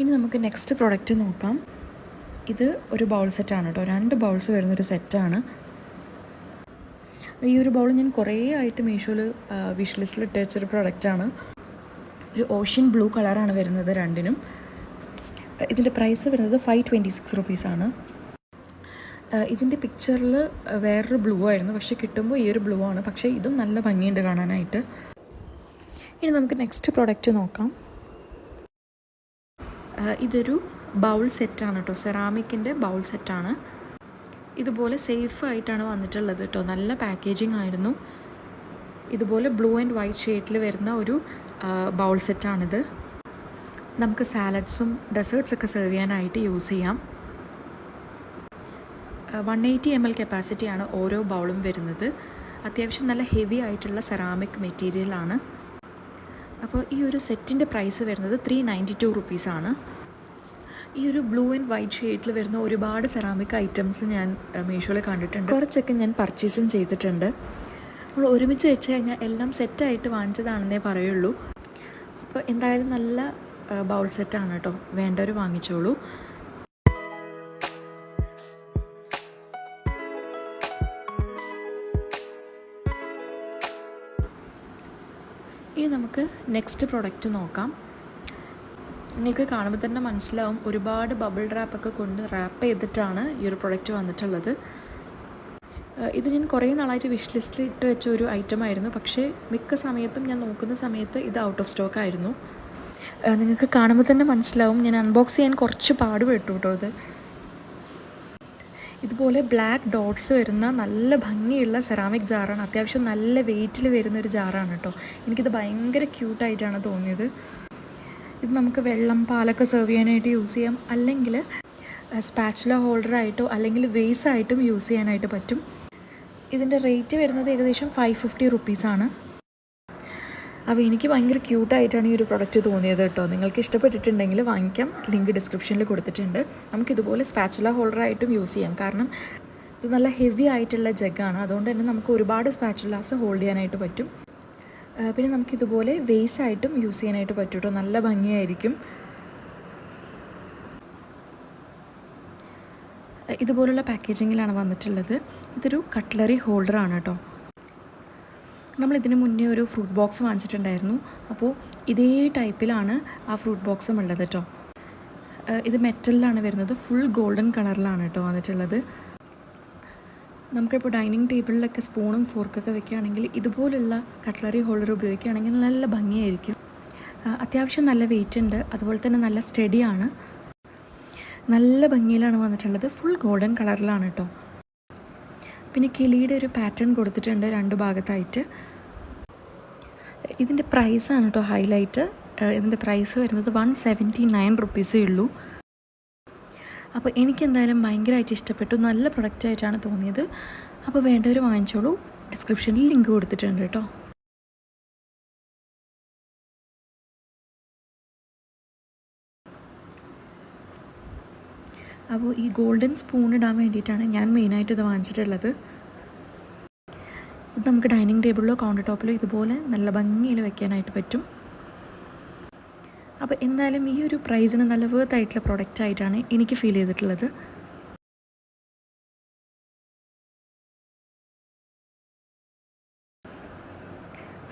ഇനി നമുക്ക് നെക്സ്റ്റ് പ്രൊഡക്റ്റ് നോക്കാം. ഇത് ഒരു ബൗൾ സെറ്റാണ് കേട്ടോ. 2 ബൗൾസ് വരുന്നൊരു സെറ്റാണ്. ഈ ഒരു ബൗൾ ഞാൻ കുറേ ആയിട്ട് മീഷോയിൽ വിഷ് ലിസ്റ്റിൽ ഇട്ട് വെച്ചൊരു പ്രൊഡക്റ്റാണ്. ഒരു ഓഷ്യൻ ബ്ലൂ കളറാണ് വരുന്നത് 2നും. ഇതിൻ്റെ പ്രൈസ് വരുന്നത് 526 റുപ്പീസാണ്. ഇതിൻ്റെ പിക്ചറിൽ വേറൊരു ബ്ലൂ ആയിരുന്നു, പക്ഷേ കിട്ടുമ്പോൾ ഈ ഒരു ബ്ലൂ ആണ്. പക്ഷേ ഇതും നല്ല ഭംഗിയുണ്ട് കാണാനായിട്ട്. ഇനി നമുക്ക് നെക്സ്റ്റ് പ്രൊഡക്റ്റ് നോക്കാം. ഇതൊരു ബൗൾ സെറ്റാണ് കേട്ടോ. സെറാമിക്കിൻ്റെ ബൗൾ സെറ്റാണ്. ഇതുപോലെ സേഫായിട്ടാണ് വന്നിട്ടുള്ളത് കേട്ടോ. നല്ല പാക്കേജിങ് ആയിരുന്നു. ഇതുപോലെ ബ്ലൂ ആൻഡ് വൈറ്റ് ഷെയ്ഡിൽ വരുന്ന ഒരു ബൗൾ സെറ്റാണിത്. നമുക്ക് സാലഡ്സും ഡെസേർട്ട്സൊക്കെ സെർവ് ചെയ്യാനായിട്ട് യൂസ് ചെയ്യാം. 180 ml കപ്പാസിറ്റിയാണ് ഓരോ ബൗളും വരുന്നത്. അത്യാവശ്യം നല്ല ഹെവി ആയിട്ടുള്ള സെറാമിക് മെറ്റീരിയലാണ്. അപ്പോൾ ഈ ഒരു സെറ്റിൻ്റെ പ്രൈസ് വരുന്നത് 392 റുപ്പീസാണ്. ഈ ഒരു ബ്ലൂ ആൻഡ് വൈറ്റ് ഷെയ്ഡിൽ വരുന്ന ഒരുപാട് സെറാമിക് ഐറ്റംസ് ഞാൻ മീഷോയിൽ കണ്ടിട്ടുണ്ട്. കുറച്ചൊക്കെ ഞാൻ പർച്ചേസും ചെയ്തിട്ടുണ്ട്. നമ്മൾ ഒരുമിച്ച് വെച്ച് കഴിഞ്ഞാൽ എല്ലാം സെറ്റായിട്ട് വാങ്ങിച്ചതാണെന്നേ പറയുള്ളൂ. അപ്പോൾ എന്തായാലും നല്ല ബൗൾ സെറ്റാണ് കേട്ടോ, വേണ്ടവർ വാങ്ങിച്ചോളൂ. ഇനി നമുക്ക് നെക്സ്റ്റ് പ്രൊഡക്റ്റ് നോക്കാം. നിങ്ങൾക്ക് കാണുമ്പോൾ തന്നെ മനസ്സിലാവും, ഒരുപാട് ബബിൾ റാപ്പൊക്കെ കൊണ്ട് റാപ്പ് ചെയ്തിട്ടാണ് ഈ ഒരു പ്രൊഡക്റ്റ് വന്നിട്ടുള്ളത്. ഇത് ഞാൻ കുറേ നാളായിട്ട് വിഷ് ലിസ്റ്റിൽ ഇട്ട് വെച്ച ഒരു ഐറ്റമായിരുന്നു. പക്ഷേ മിക്ക സമയത്തും ഞാൻ നോക്കുന്ന സമയത്ത് ഇത് ഔട്ട് ഓഫ് സ്റ്റോക്ക് ആയിരുന്നു. നിങ്ങൾക്ക് കാണുമ്പോൾ തന്നെ മനസ്സിലാവും, ഞാൻ അൺബോക്സ് ചെയ്യാൻ കുറച്ച് പാടുപെട്ടു കേട്ടോ. ഇതുപോലെ ബ്ലാക്ക് ഡോട്ട്സ് വരുന്ന നല്ല ഭംഗിയുള്ള സെറാമിക് ജാറാണ്. അത്യാവശ്യം നല്ല വെയിറ്റിൽ വരുന്നൊരു ജാറാണ് കേട്ടോ. എനിക്കിത് ഭയങ്കര ക്യൂട്ടായിട്ടാണ് തോന്നിയത്. ഇത് നമുക്ക് വെള്ളം, പാലൊക്കെ സെർവ് ചെയ്യാനായിട്ട് യൂസ് ചെയ്യാം, അല്ലെങ്കിൽ സ്പാച്ചുല ഹോൾഡറായിട്ടോ അല്ലെങ്കിൽ വേസായിട്ടും യൂസ് ചെയ്യാനായിട്ട് പറ്റും. ഇതിൻ്റെ റേറ്റ് വരുന്നത് ഏകദേശം 550 റുപ്പീസാണ്. അപ്പോൾ എനിക്ക് ഭയങ്കര ക്യൂട്ടായിട്ടാണ് ഈ ഒരു പ്രൊഡക്റ്റ് തോന്നിയത് കേട്ടോ. നിങ്ങൾക്ക് ഇഷ്ടപ്പെട്ടിട്ടുണ്ടെങ്കിൽ വാങ്ങിക്കാം, ലിങ്ക് ഡിസ്ക്രിപ്ഷനിൽ കൊടുത്തിട്ടുണ്ട്. നമുക്കിതുപോലെ സ്പാച്ചുല ഹോൾഡറായിട്ടും യൂസ് ചെയ്യാം, കാരണം ഇത് നല്ല ഹെവി ആയിട്ടുള്ള ജഗ്ഗാണ്. അതുകൊണ്ട് തന്നെ നമുക്ക് ഒരുപാട് സ്പാച്ചുലാസ് ഹോൾഡ് ചെയ്യാനായിട്ട് പറ്റും. പിന്നെ നമുക്കിതുപോലെ വേസായിട്ടും യൂസ് ചെയ്യാനായിട്ട് പറ്റും കേട്ടോ, നല്ല ഭംഗിയായിരിക്കും. ഇതുപോലുള്ള പാക്കേജിങ്ങിലാണ് വന്നിട്ടുള്ളത്. ഇതൊരു കട്ട്ലറി ഹോൾഡറാണ് കേട്ടോ. നമ്മളിതിന് മുന്നേ ഒരു ഫ്രൂട്ട് ബോക്സ് വാങ്ങിച്ചിട്ടുണ്ടായിരുന്നു. അപ്പോൾ ഇതേ ടൈപ്പിലാണ് ആ ഫ്രൂട്ട് ബോക്സും ഉള്ളത് കേട്ടോ. ഇത് മെറ്റലിലാണ് വരുന്നത്, ഫുൾ ഗോൾഡൻ കളറിലാണ് കേട്ടോ വന്നിട്ടുള്ളത്. നമുക്കിപ്പോൾ ഡൈനിങ് ടേബിളിലൊക്കെ സ്പൂണും ഫോർക്കൊക്കെ വെക്കുകയാണെങ്കിൽ ഇതുപോലുള്ള കട്ട്ലറി ഹോൾഡർ ഉപയോഗിക്കുകയാണെങ്കിൽ നല്ല ഭംഗിയായിരിക്കും. അത്യാവശ്യം നല്ല വെയിറ്റ് ഉണ്ട്, അതുപോലെ തന്നെ നല്ല സ്റ്റഡിയാണ്, നല്ല ഭംഗിയിലാണ് വന്നിട്ടുള്ളത്. ഫുൾ ഗോൾഡൻ കളറിലാണ് കേട്ടോ. പിന്നെ കിളിയുടെ ഒരു പാറ്റേൺ കൊടുത്തിട്ടുണ്ട് രണ്ട് ഭാഗത്തായിട്ട്. ഇതിൻ്റെ പ്രൈസാണ് കേട്ടോ ഹൈലൈറ്റ്. ഇതിൻ്റെ പ്രൈസ് വരുന്നത് 179 റുപ്പീസേ ഉള്ളൂ. അപ്പോൾ എനിക്കെന്തായാലും ഭയങ്കരമായിട്ട് ഇഷ്ടപ്പെട്ടു, നല്ല പ്രൊഡക്റ്റായിട്ടാണ് തോന്നിയത്. അപ്പോൾ വേണ്ടവർ വാങ്ങിച്ചോളൂ, ഡിസ്ക്രിപ്ഷനിൽ ലിങ്ക് കൊടുത്തിട്ടുണ്ട് കേട്ടോ. അപ്പോൾ ഈ ഗോൾഡൻ സ്പൂൺ ഇടാൻ വേണ്ടിയിട്ടാണ് ഞാൻ മെയിനായിട്ട് ഇത് വാങ്ങിച്ചിട്ടുള്ളത്. ഇത് നമുക്ക് ഡൈനിങ് ടേബിളിലോ കൗണ്ടർ ടോപ്പിലോ ഇതുപോലെ നല്ല ഭംഗിയിൽ വെക്കാനായിട്ട് പറ്റും. അപ്പോൾ എന്തായാലും ഈ ഒരു പ്രൈസിന് നല്ല വേർത്തായിട്ടുള്ള പ്രൊഡക്റ്റായിട്ടാണ് എനിക്ക് ഫീൽ ചെയ്തിട്ടുള്ളത്.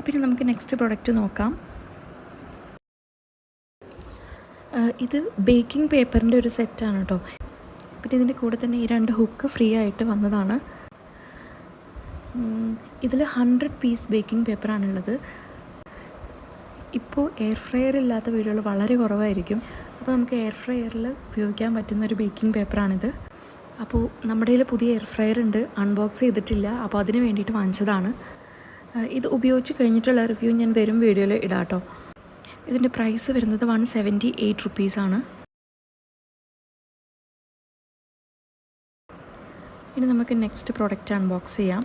പിന്നെ നമുക്ക് നെക്സ്റ്റ് പ്രൊഡക്റ്റ് നോക്കാം. ഇത് ബേക്കിംഗ് പേപ്പറിൻ്റെ ഒരു സെറ്റാണ് കേട്ടോ. പിന്നെ ഇതിൻ്റെ കൂടെ തന്നെ ഈ 2 ഹുക്ക് ഫ്രീ ആയിട്ട് വന്നതാണ്. ഇതിൽ 100 പീസ് ബേക്കിംഗ് പേപ്പറാണുള്ളത്. ഇപ്പോൾ എയർ ഫ്രയർ ഇല്ലാത്ത വീടുകൾ വളരെ കുറവായിരിക്കും. അപ്പോൾ നമുക്ക് എയർ ഫ്രയറിൽ ഉപയോഗിക്കാൻ പറ്റുന്ന ഒരു ബേക്കിംഗ് പേപ്പറാണിത്. അപ്പോൾ നമ്മുടെ കയ്യിൽ പുതിയ എയർ ഫ്രയർ ഉണ്ട്, അൺബോക്സ് ചെയ്തിട്ടില്ല, അപ്പോൾ അതിന് വേണ്ടിയിട്ട് വാങ്ങിച്ചതാണ്. ഇത് ഉപയോഗിച്ച് കഴിഞ്ഞിട്ടുള്ള റിവ്യൂ ഞാൻ വരും വീഡിയോയിൽ ഇടാം കേട്ടോ. ഇതിൻ്റെ പ്രൈസ് വരുന്നത് 178 റുപ്പീസാണ്. ഇനി നമുക്ക് നെക്സ്റ്റ് പ്രൊഡക്റ്റ് അൺബോക്സ് ചെയ്യാം.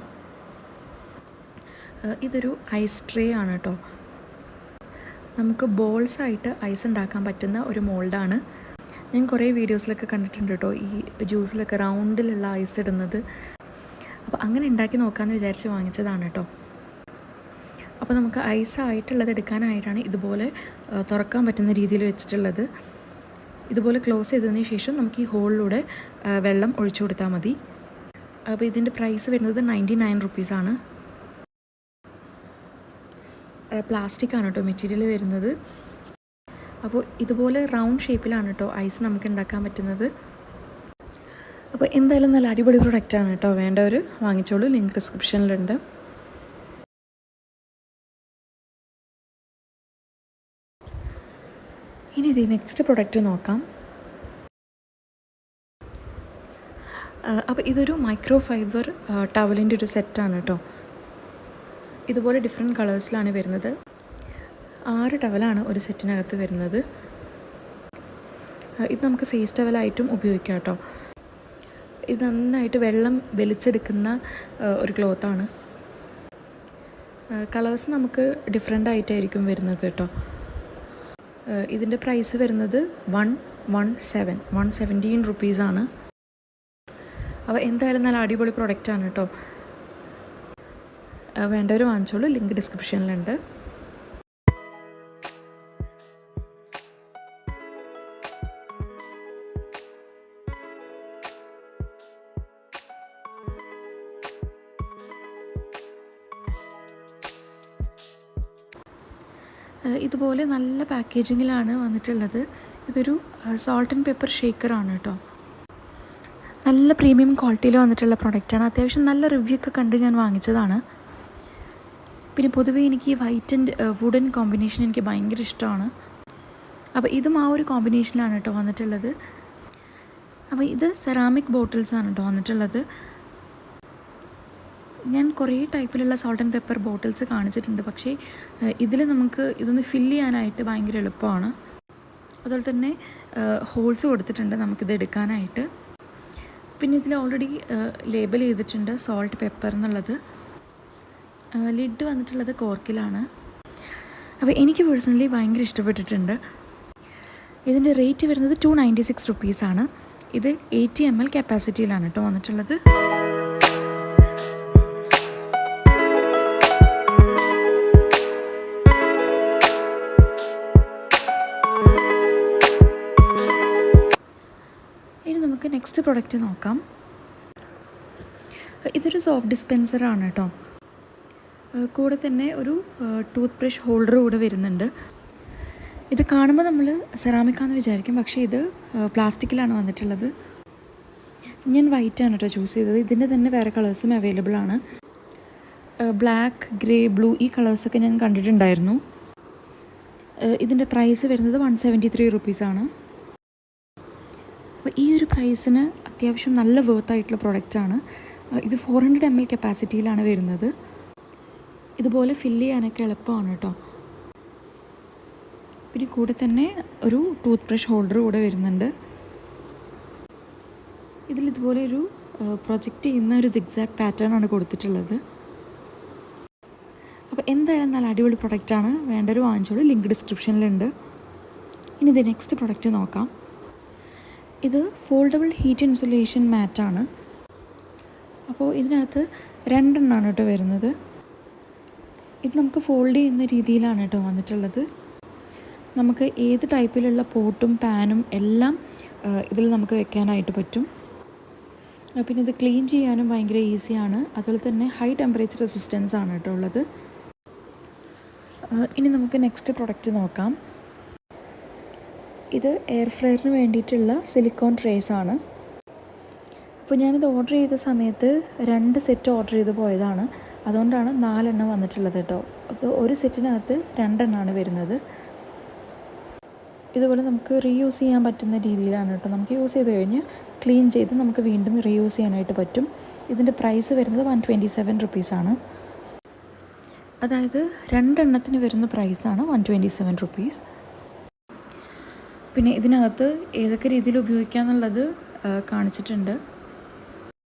ഇതൊരു ഐസ് ട്രേ ആണ് കേട്ടോ. നമുക്ക് ബോൾസായിട്ട് ഐസ് ഉണ്ടാക്കാൻ പറ്റുന്ന ഒരു മോൾഡാണ്. ഞാൻ കുറേ വീഡിയോസിലൊക്കെ കണ്ടിട്ടുണ്ട് കേട്ടോ, ഈ ജ്യൂസിലൊക്കെ റൗണ്ടിലുള്ള ഐസ് ഇടുന്നത്. അപ്പോൾ അങ്ങനെ ഉണ്ടാക്കി നോക്കാമെന്ന് വിചാരിച്ച് വാങ്ങിച്ചതാണ് കേട്ടോ. അപ്പോൾ നമുക്ക് ഐസായിട്ടുള്ളത് എടുക്കാനായിട്ടാണ് ഇതുപോലെ തുറക്കാൻ പറ്റുന്ന രീതിയിൽ വെച്ചിട്ടുള്ളത്. ഇതുപോലെ ക്ലോസ് ചെയ്തതിന് ശേഷം നമുക്ക് ഈ ഹോളിലൂടെ വെള്ളം ഒഴിച്ചു കൊടുത്താൽ മതി. അപ്പോൾ ഇതിൻ്റെ പ്രൈസ് വരുന്നത് 99 റുപ്പീസാണ്. പ്ലാസ്റ്റിക് ആണ് കേട്ടോ മെറ്റീരിയൽ വരുന്നത്. അപ്പോൾ ഇതുപോലെ റൗണ്ട് ഷേപ്പിലാണ് കേട്ടോ ഐസ് നമുക്ക് ഉണ്ടാക്കാൻ പറ്റുന്നത്. അപ്പോൾ എന്തായാലും നല്ല അടിപൊളി പ്രൊഡക്റ്റാണ് കേട്ടോ, വേണ്ടവർ വാങ്ങിച്ചോളൂ, ലിങ്ക് ഡിസ്ക്രിപ്ഷനിലുണ്ട്. ഇനി ഇത് നെക്സ്റ്റ് പ്രൊഡക്റ്റ് നോക്കാം. അപ്പോൾ ഇതൊരു മൈക്രോ ഫൈബർ ടവലിൻ്റെ ഒരു സെറ്റാണ് കേട്ടോ. ഇതുപോലെ ഡിഫറെൻറ്റ് കളേഴ്സിലാണ് വരുന്നത്. 6 ടവലാണ് ഒരു സെറ്റിനകത്ത് വരുന്നത്. ഇത് നമുക്ക് ഫേസ് ടവലായിട്ടും ഉപയോഗിക്കാം കേട്ടോ. ഇത് നന്നായിട്ട് വെള്ളം വലിച്ചെടുക്കുന്ന ഒരു ക്ലോത്താണ്. കളേഴ്സ് നമുക്ക് ഡിഫറെൻ്റ് ആയിട്ടായിരിക്കും വരുന്നത് കേട്ടോ. ഇതിൻ്റെ പ്രൈസ് വരുന്നത് 117 റുപ്പീസാണ്. അപ്പോൾ എന്തായാലും നല്ല അടിപൊളി പ്രൊഡക്റ്റാണ് കേട്ടോ. വേണ്ടവർ വാങ്ങിച്ചോളൂ, ലിങ്ക് ഡിസ്ക്രിപ്ഷനിലുണ്ട്. ഇതുപോലെ നല്ല പാക്കേജിങ്ങിലാണ് വന്നിട്ടുള്ളത്. ഇതൊരു സോൾട്ട് ആൻഡ് പെപ്പർ ഷേക്കറാണ് കേട്ടോ. നല്ല പ്രീമിയം ക്വാളിറ്റിയിൽ വന്നിട്ടുള്ള പ്രൊഡക്റ്റാണ്. അത്യാവശ്യം നല്ല റിവ്യൂ ഒക്കെ കണ്ട് ഞാൻ വാങ്ങിച്ചതാണ്. പിന്നെ പൊതുവേ എനിക്ക് ഈ വൈറ്റ് ആൻഡ് വുഡൻ കോമ്പിനേഷൻ എനിക്ക് ഭയങ്കര ഇഷ്ടമാണ്. അപ്പോൾ ഇതും ആ ഒരു കോമ്പിനേഷനിലാണ് കേട്ടോ വന്നിട്ടുള്ളത്. അപ്പോൾ ഇത് സെറാമിക് ബോട്ടിൽസാണ് കേട്ടോ വന്നിട്ടുള്ളത്. ഞാൻ കുറേ ടൈപ്പിലുള്ള സോൾട്ട് ആൻഡ് പെപ്പർ ബോട്ടിൽസ് കാണിച്ചിട്ടുണ്ട്. പക്ഷേ ഇതിൽ നമുക്ക് ഇതൊന്ന് ഫില്ല് ചെയ്യാനായിട്ട് ഭയങ്കര എളുപ്പമാണ്. അതുപോലെ തന്നെ ഹോൾസ് കൊടുത്തിട്ടുണ്ട് നമുക്കിത് എടുക്കാനായിട്ട്. പിന്നെ ഇതിൽ ഓൾറെഡി ലേബൽ ചെയ്തിട്ടുണ്ട് സോൾട്ട് പെപ്പർ എന്നുള്ളത്. ലിഡ് വന്നിട്ടുള്ളത് കോർക്കിലാണ്. അപ്പോൾ എനിക്ക് പേഴ്സണലി ഭയങ്കര ഇഷ്ടപ്പെട്ടിട്ടുണ്ട്. ഇതിൻ്റെ റേറ്റ് വരുന്നത് 296 റുപ്പീസാണ്. ഇത് 80 ml കപ്പാസിറ്റിയിലാണ് കേട്ടോ വന്നിട്ടുള്ളത്. ഇനി നമുക്ക് നെക്സ്റ്റ് പ്രൊഡക്റ്റ് നോക്കാം. ഇതൊരു സോപ്പ് ഡിസ്പെൻസറാണ് കേട്ടോ. കൂടെ തന്നെ ഒരു ടൂത്ത് ബ്രഷ് ഹോൾഡർ കൂടെ വരുന്നുണ്ട്. ഇത് കാണുമ്പോൾ നമ്മൾ സെറാമിക്കാന്ന് വിചാരിക്കും, പക്ഷേ ഇത് പ്ലാസ്റ്റിക്കിലാണ് വന്നിട്ടുള്ളത്. ഞാൻ വൈറ്റാണ് കേട്ടോ ചൂസ് ചെയ്തത്. ഇതിൻ്റെ തന്നെ വേറെ കളേഴ്സും അവൈലബിൾ ആണ്. ബ്ലാക്ക്, ഗ്രേ, ബ്ലൂ ഈ കളേഴ്സൊക്കെ ഞാൻ കണ്ടിട്ടുണ്ടായിരുന്നു. ഇതിൻ്റെ പ്രൈസ് വരുന്നത് 173 റുപ്പീസാണ്. അപ്പോൾ ഈ ഒരു പ്രൈസിന് അത്യാവശ്യം നല്ല വേർത്തായിട്ടുള്ള പ്രൊഡക്റ്റാണ്. ഇത് 400 ml കപ്പാസിറ്റിയിലാണ് വരുന്നത്. ഇതുപോലെ ഫില്ല് ചെയ്യാനൊക്കെ എളുപ്പമാണ് കേട്ടോ. പിന്നെ കൂടെ തന്നെ ഒരു ടൂത്ത് ബ്രഷ് ഹോൾഡർ കൂടെ വരുന്നുണ്ട്. ഇതിലിതുപോലെ ഒരു പ്രൊജക്റ്റ് ചെയ്യുന്ന ഒരു സിഗ്സാഗ് പാറ്റേൺ ആണ് കൊടുത്തിട്ടുള്ളത്. അപ്പോൾ എന്തായാലും നല്ല അടിപൊളി പ്രൊഡക്റ്റാണ്. വേണ്ടൊരു വാങ്ങിച്ചോളൂ, ലിങ്ക് ഡിസ്ക്രിപ്ഷനിലുണ്ട്. ഇനി ഇത് നെക്സ്റ്റ് പ്രൊഡക്റ്റ് നോക്കാം. ഇത് ഫോൾഡബിൾ ഹീറ്റ് ഇൻസുലേഷൻ മാറ്റാണ്. അപ്പോൾ ഇതിനകത്ത് 2 എണ്ണമാണ് കേട്ടോ വരുന്നത്. ഇത് നമുക്ക് ഫോൾഡ് ചെയ്യുന്ന രീതിയിലാണ് കേട്ടോ വന്നിട്ടുള്ളത്. നമുക്ക് ഏത് ടൈപ്പിലുള്ള പോട്ടും പാനും എല്ലാം ഇതിൽ നമുക്ക് വെക്കാനായിട്ട് പറ്റും. പിന്നെ ഇത് ക്ലീൻ ചെയ്യാനും ഭയങ്കര ഈസിയാണ്. അതുപോലെ തന്നെ ഹൈ ടെമ്പറേച്ചർ റെസിസ്റ്റൻസ് ആണ് കേട്ടോ ഉള്ളത്. ഇനി നമുക്ക് നെക്സ്റ്റ് പ്രൊഡക്റ്റ് നോക്കാം. ഇത് എയർ ഫ്രയറിന് വേണ്ടിയിട്ടുള്ള സിലിക്കോൺ ട്രേസ് ആണ്. അപ്പോൾ ഞാനിത് ഓർഡർ ചെയ്ത സമയത്ത് 2 സെറ്റ് ഓർഡർ ചെയ്ത് പോയതാണ്. അതുകൊണ്ടാണ് 4 എണ്ണം വന്നിട്ടുള്ളത് കേട്ടോ. അപ്പോൾ ഒരു സെറ്റിനകത്ത് 2 എണ്ണമാണ് വരുന്നത്. ഇതുപോലെ നമുക്ക് റീയൂസ് ചെയ്യാൻ പറ്റുന്ന രീതിയിലാണ് കേട്ടോ. നമുക്ക് യൂസ് ചെയ്ത് കഴിഞ്ഞ് ക്ലീൻ ചെയ്ത് നമുക്ക് വീണ്ടും റീയൂസ് ചെയ്യാനായിട്ട് പറ്റും. ഇതിൻ്റെ പ്രൈസ് വരുന്നത് 127 റുപ്പീസാണ്. അതായത് 2 എണ്ണത്തിന് വരുന്ന പ്രൈസാണ് 127 റുപ്പീസ്. പിന്നെ ഇതിനകത്ത് ഏതൊക്കെ രീതിയിൽ ഉപയോഗിക്കാമെന്നുള്ളത് കാണിച്ചിട്ടുണ്ട്.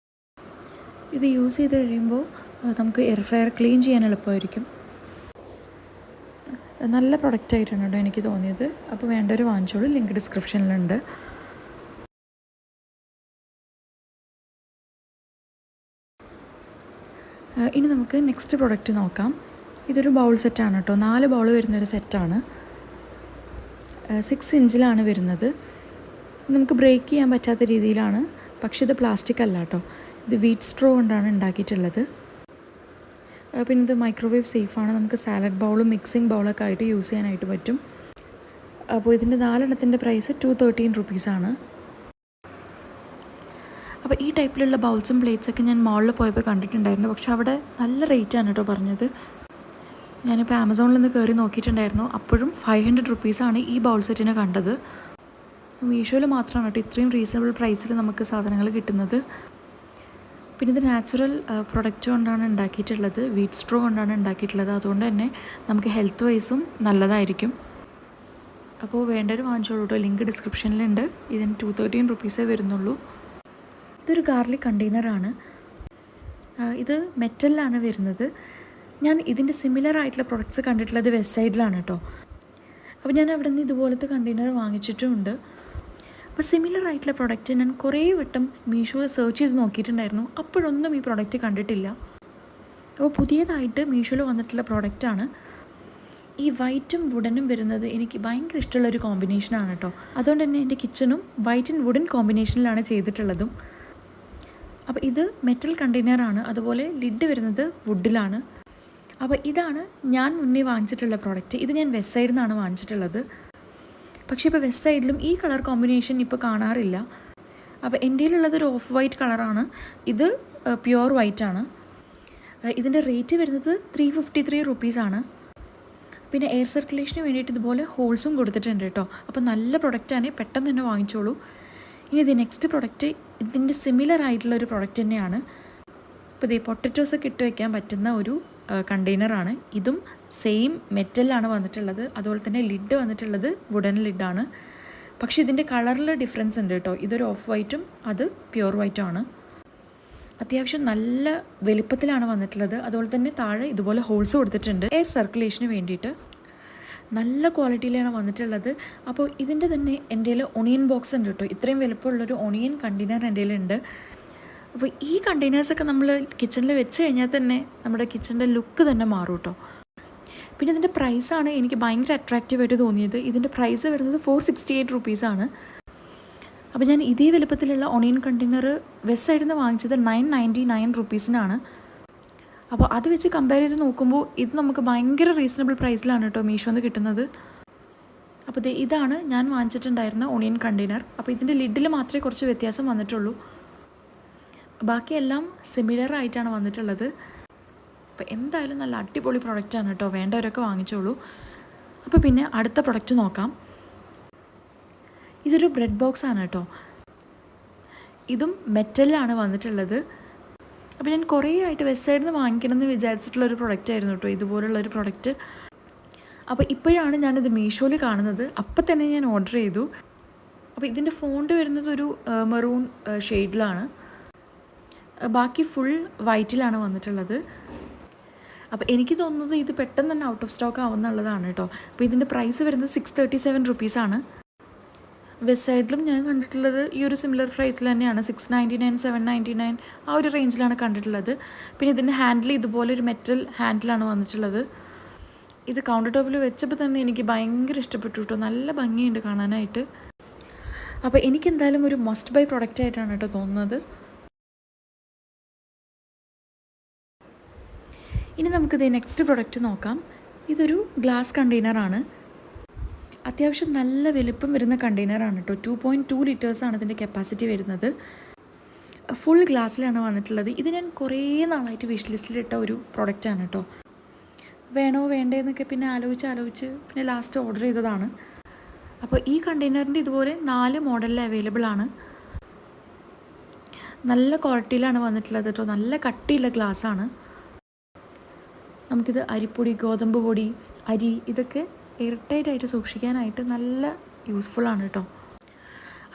ഇത് യൂസ് ചെയ്ത് കഴിയുമ്പോൾ നമുക്ക് എയർ ഫ്രയർ ക്ലീൻ ചെയ്യാൻ എളുപ്പമായിരിക്കും. നല്ല പ്രൊഡക്റ്റായിട്ടാണ് കേട്ടോ എനിക്ക് തോന്നിയത്. അപ്പോൾ വേണ്ടവർ വാങ്ങിച്ചോളൂ, ലിങ്ക് ഡിസ്ക്രിപ്ഷനിലുണ്ട്. ഇനി നമുക്ക് നെക്സ്റ്റ് പ്രൊഡക്റ്റ് നോക്കാം. ഇതൊരു ബൗൾ സെറ്റാണ് കേട്ടോ. 4 ബൗൾ വരുന്നൊരു സെറ്റാണ്. 6 ഇഞ്ചിലാണ് വരുന്നത്. നമുക്ക് ബ്രേക്ക് ചെയ്യാൻ പറ്റാത്ത രീതിയിലാണ്. പക്ഷേ ഇത് പ്ലാസ്റ്റിക് അല്ല കേട്ടോ. ഇത് വീറ്റ് സ്ട്രോ കൊണ്ടാണ് ഉണ്ടാക്കിയിട്ടുള്ളത്. പിന്നെ ഇത് മൈക്രോവേവ് സേഫാണ്. നമുക്ക് സാലഡ് ബൗളും മിക്സിംഗ് ബൗളൊക്കെ ആയിട്ട് യൂസ് ചെയ്യാനായിട്ട് പറ്റും. അപ്പോൾ ഇതിൻ്റെ 4 എണ്ണത്തിൻ്റെ പ്രൈസ് 213 റുപ്പീസാണ്. അപ്പോൾ ഈ ടൈപ്പിലുള്ള ബൗൾസും പ്ലേറ്റ്സൊക്കെ ഞാൻ മോളിൽ പോയപ്പോൾ കണ്ടിട്ടുണ്ടായിരുന്നു. പക്ഷെ അവിടെ നല്ല റേറ്റാണ് കേട്ടോ പറഞ്ഞത്. ഞാനിപ്പോൾ ആമസോണിൽ നിന്ന് കയറി നോക്കിയിട്ടുണ്ടായിരുന്നു. അപ്പോഴും 500 റുപ്പീസാണ് ഈ ബൗൾ സെറ്റിന് കണ്ടത്. മീഷോയിൽ മാത്രമാണ് കേട്ടോ ഇത്രയും റീസണബിൾ പ്രൈസിൽ നമുക്ക് സാധനങ്ങൾ കിട്ടുന്നത്. പിന്നെ ഇത് നാച്ചുറൽ പ്രൊഡക്റ്റ് കൊണ്ടാണ് ഉണ്ടാക്കിയിട്ടുള്ളത്. വീറ്റ് സ്ട്രോ കൊണ്ടാണ് ഉണ്ടാക്കിയിട്ടുള്ളത്. അതുകൊണ്ട് തന്നെ നമുക്ക് ഹെൽത്ത് വൈസും നല്ലതായിരിക്കും. അപ്പോൾ വേണ്ടവർ വാങ്ങിച്ചോളൂ കേട്ടോ. ലിങ്ക് ഡിസ്ക്രിപ്ഷനിലുണ്ട്. ഇതിന് 213 റുപ്പീസേ വരുന്നുള്ളൂ. ഇതൊരു ഗാർലിക് കണ്ടെയ്നറാണ്. ഇത് മെറ്റലിലാണ് വരുന്നത്. ഞാൻ ഇതിൻ്റെ സിമിലർ ആയിട്ടുള്ള പ്രൊഡക്ട്സ് കണ്ടിട്ടുള്ളത് വെസ്റ്റ് സൈഡിലാണ് കേട്ടോ. അപ്പോൾ ഞാൻ അവിടെ നിന്ന് ഇതുപോലത്തെ കണ്ടെയ്നർ വാങ്ങിച്ചിട്ടുമുണ്ട്. അപ്പോൾ സിമിലർ ആയിട്ടുള്ള പ്രൊഡക്റ്റ് ഞാൻ കുറേ വട്ടം മീഷോയിൽ സെർച്ച് ചെയ്ത് നോക്കിയിട്ടുണ്ടായിരുന്നു. അപ്പോഴൊന്നും ഈ പ്രൊഡക്റ്റ് കണ്ടിട്ടില്ല. അപ്പോൾ പുതിയതായിട്ട് മീഷോയിൽ വന്നിട്ടുള്ള പ്രോഡക്റ്റാണ്. ഈ വൈറ്റും വുഡനും വരുന്നത് എനിക്ക് ഭയങ്കര ഇഷ്ടമുള്ളൊരു കോമ്പിനേഷനാണ് കേട്ടോ. അതുകൊണ്ട് തന്നെ എൻ്റെ കിച്ചണും വൈറ്റ് ആൻഡ് വുഡൻ കോമ്പിനേഷനിലാണ് ചെയ്തിട്ടുള്ളതും. അപ്പോൾ ഇത് മെറ്റൽ കണ്ടെയ്നറാണ്, അതുപോലെ ലിഡ് വരുന്നത് വുഡിലാണ്. അപ്പോൾ ഇതാണ് ഞാൻ മുന്നേ വാങ്ങിച്ചിട്ടുള്ള പ്രോഡക്റ്റ്. ഇത് ഞാൻ വെസ്റ്റ് സൈഡിൽ നിന്നാണ് വാങ്ങിച്ചിട്ടുള്ളത്. പക്ഷേ ഇപ്പോൾ വെസ്റ്റ് സൈഡിലും ഈ കളർ കോമ്പിനേഷൻ ഇപ്പോൾ കാണാറില്ല. അപ്പോൾ എൻ്റെ കയ്യിലുള്ളത് ഒരു ഓഫ് വൈറ്റ് കളറാണ്. ഇത് പ്യുവർ വൈറ്റാണ്. ഇതിൻ്റെ റേറ്റ് വരുന്നത് 353 റുപ്പീസാണ്. പിന്നെ എയർ സർക്കുലേഷന് വേണ്ടിയിട്ട് ഇതുപോലെ ഹോൾസും കൊടുത്തിട്ടുണ്ട് കേട്ടോ. അപ്പോൾ നല്ല പ്രൊഡക്റ്റാണ്, പെട്ടെന്ന് തന്നെ വാങ്ങിച്ചോളൂ. ഇനി ഇത് നെക്സ്റ്റ് പ്രൊഡക്റ്റ് ഇതിൻ്റെ സിമിലർ ആയിട്ടുള്ളൊരു പ്രൊഡക്റ്റ് തന്നെയാണ്. ഇപ്പോൾ ഇത് പൊട്ടറ്റോസൊക്കെ ഇട്ട് വയ്ക്കാൻ പറ്റുന്ന ഒരു കണ്ടെയ്നറാണ്. ഇതും സെയിം മെറ്റലിലാണ് വന്നിട്ടുള്ളത്. അതുപോലെ തന്നെ ലിഡ് വന്നിട്ടുള്ളത് വുഡൻ ലിഡാണ്. പക്ഷേ ഇതിൻ്റെ കളറിൽ ഡിഫറൻസ് ഉണ്ട് കേട്ടോ. ഇതൊരു ഓഫ് വൈറ്റും അത് പ്യുവർ വൈറ്റും ആണ്. അത്യാവശ്യം നല്ല വലിപ്പത്തിലാണ് വന്നിട്ടുള്ളത്. അതുപോലെ തന്നെ താഴെ ഇതുപോലെ ഹോൾസ് കൊടുത്തിട്ടുണ്ട് എയർ സർക്കുലേഷന് വേണ്ടിയിട്ട്. നല്ല ക്വാളിറ്റിയിലാണ് വന്നിട്ടുള്ളത്. അപ്പോൾ ഇതിൻ്റെ തന്നെ എൻ്റെ കയ്യിൽ ഒണിയൻ ബോക്സ് ഉണ്ട് കേട്ടോ. ഇത്രയും വലുപ്പമുള്ളൊരു ഒണിയൻ കണ്ടെയ്നർ എൻ്റെ കയ്യിലുണ്ട്. അപ്പോൾ ഈ കണ്ടെയ്നേഴ്സൊക്കെ നമ്മൾ കിച്ചണിൽ വെച്ച് കഴിഞ്ഞാൽ തന്നെ നമ്മുടെ കിച്ചണിൻ്റെ ലുക്ക് തന്നെ മാറും കേട്ടോ. പിന്നെ ഇതിൻ്റെ പ്രൈസാണ് എനിക്ക് ഭയങ്കര അട്രാക്റ്റീവായിട്ട് തോന്നിയത്. ഇതിൻ്റെ പ്രൈസ് വരുന്നത് 468 റുപ്പീസാണ്. അപ്പോൾ ഞാൻ ഇതേ വലുപ്പത്തിലുള്ള ഒണിയൻ കണ്ടെയ്നർ വെസ്റ്റ് സൈഡിൽ നിന്ന് വാങ്ങിച്ചത് 999 റുപ്പീസിനാണ്. അപ്പോൾ അത് വെച്ച് കമ്പയർ ചെയ്ത് നോക്കുമ്പോൾ ഇത് നമുക്ക് ഭയങ്കര റീസണബിൾ പ്രൈസിലാണ് കേട്ടോ മീഷോന്ന് കിട്ടുന്നത്. അപ്പോൾ ഇതാണ് ഞാൻ വാങ്ങിച്ചിട്ടുണ്ടായിരുന്ന ഒണിയൻ കണ്ടെയ്നർ. അപ്പോൾ ഇതിൻ്റെ ലിഡിൽ മാത്രമേ കുറച്ച് വ്യത്യാസം വന്നിട്ടുള്ളൂ. ബാക്കിയെല്ലാം സിമിലർ ആയിട്ടാണ് വന്നിട്ടുള്ളത്. അപ്പോൾ എന്തായാലും നല്ല അടിപൊളി പ്രൊഡക്റ്റാണ് കേട്ടോ. വേണ്ടവരൊക്കെ വാങ്ങിച്ചോളൂ. അപ്പോൾ പിന്നെ അടുത്ത പ്രൊഡക്റ്റ് നോക്കാം. ഇതൊരു ബ്രെഡ് ബോക്സ് ആണ് കേട്ടോ. ഇതും മെറ്റലിലാണ് വന്നിട്ടുള്ളത്. അപ്പോൾ ഞാൻ കുറേ ആയിട്ട് വെസ്റ്റ് സൈഡിൽ നിന്ന് വാങ്ങിക്കണം എന്ന് വിചാരിച്ചിട്ടുള്ളൊരു പ്രൊഡക്റ്റ് ആയിരുന്നു കേട്ടോ, ഇതുപോലുള്ളൊരു പ്രൊഡക്റ്റ്. അപ്പോൾ ഇപ്പോഴാണ് ഞാനിത് മീഷോയിൽ കാണുന്നത്. അപ്പം തന്നെ ഞാൻ ഓർഡർ ചെയ്തു. അപ്പോൾ ഇതിൻ്റെ ഫോണ്ട് വരുന്നത് ഒരു മെറൂൺ ഷെയ്ഡിലാണ്. ബാക്കി ഫുൾ വൈറ്റിലാണ് വന്നിട്ടുള്ളത്. അപ്പോൾ എനിക്ക് തോന്നുന്നത് ഇത് പെട്ടെന്ന് തന്നെ ഔട്ട് ഓഫ് സ്റ്റോക്ക് ആവുന്നുള്ളതാണ് കേട്ടോ. അപ്പോൾ ഇതിൻ്റെ പ്രൈസ് വരുന്നത് 637 റുപ്പീസാണ്. വെസ്റ്റ് സൈഡിലും ഞാൻ കണ്ടിട്ടുള്ളത് ഈ ഒരു സിമിലർ പ്രൈസിൽ തന്നെയാണ്. 699, 799 ആ ഒരു റേഞ്ചിലാണ് കണ്ടിട്ടുള്ളത്. പിന്നെ ഇതിൻ്റെ ഹാൻഡിൽ ഇതുപോലെ ഒരു മെറ്റൽ ഹാൻഡിലാണ് വന്നിട്ടുള്ളത്. ഇത് കൗണ്ടർ ടോപ്പിൽ വെച്ചപ്പോൾ തന്നെ എനിക്ക് ഭയങ്കര ഇഷ്ടപ്പെട്ടു കേട്ടോ. നല്ല ഭംഗിയുണ്ട് കാണാനായിട്ട്. അപ്പോൾ എനിക്കെന്തായാലും ഒരു മസ്റ്റ് ബൈ പ്രൊഡക്റ്റ് ആയിട്ടാണ് കേട്ടോ തോന്നുന്നത്. ഇനി നമുക്കിത് നെക്സ്റ്റ് പ്രൊഡക്റ്റ് നോക്കാം. ഇതൊരു ഗ്ലാസ് കണ്ടെയ്നറാണ്. അത്യാവശ്യം നല്ല വലുപ്പം വരുന്ന കണ്ടെയ്നറാണ് കേട്ടോ. 2.2 ലിറ്റേഴ്സാണ് ഇതിൻ്റെ കപ്പാസിറ്റി വരുന്നത്. ഫുൾ ഗ്ലാസ്സിലാണ് വന്നിട്ടുള്ളത്. ഇത് ഞാൻ കുറേ നാളായിട്ട് വിഷ് ലിസ്റ്റിലിട്ട ഒരു പ്രൊഡക്റ്റാണ് കേട്ടോ. വേണോ വേണ്ടേ എന്നൊക്കെ പിന്നെ ആലോചിച്ച് പിന്നെ ലാസ്റ്റ് ഓർഡർ ചെയ്തതാണ്. അപ്പോൾ ഈ കണ്ടെയ്നറിൻ്റെ ഇതുപോലെ 4 മോഡലിൽ അവൈലബിൾ ആണ്. നല്ല ക്വാളിറ്റിയിലാണ് വന്നിട്ടുള്ളത് കേട്ടോ. നല്ല കട്ടിയുള്ള ഗ്ലാസ്സാണ്. നമുക്കിത് അരിപ്പൊടി, ഗോതമ്പ് പൊടി, അരി ഇതൊക്കെ എയർടൈറ്റായിട്ട് സൂക്ഷിക്കാനായിട്ട് നല്ല യൂസ്ഫുള്ളാണ് കേട്ടോ.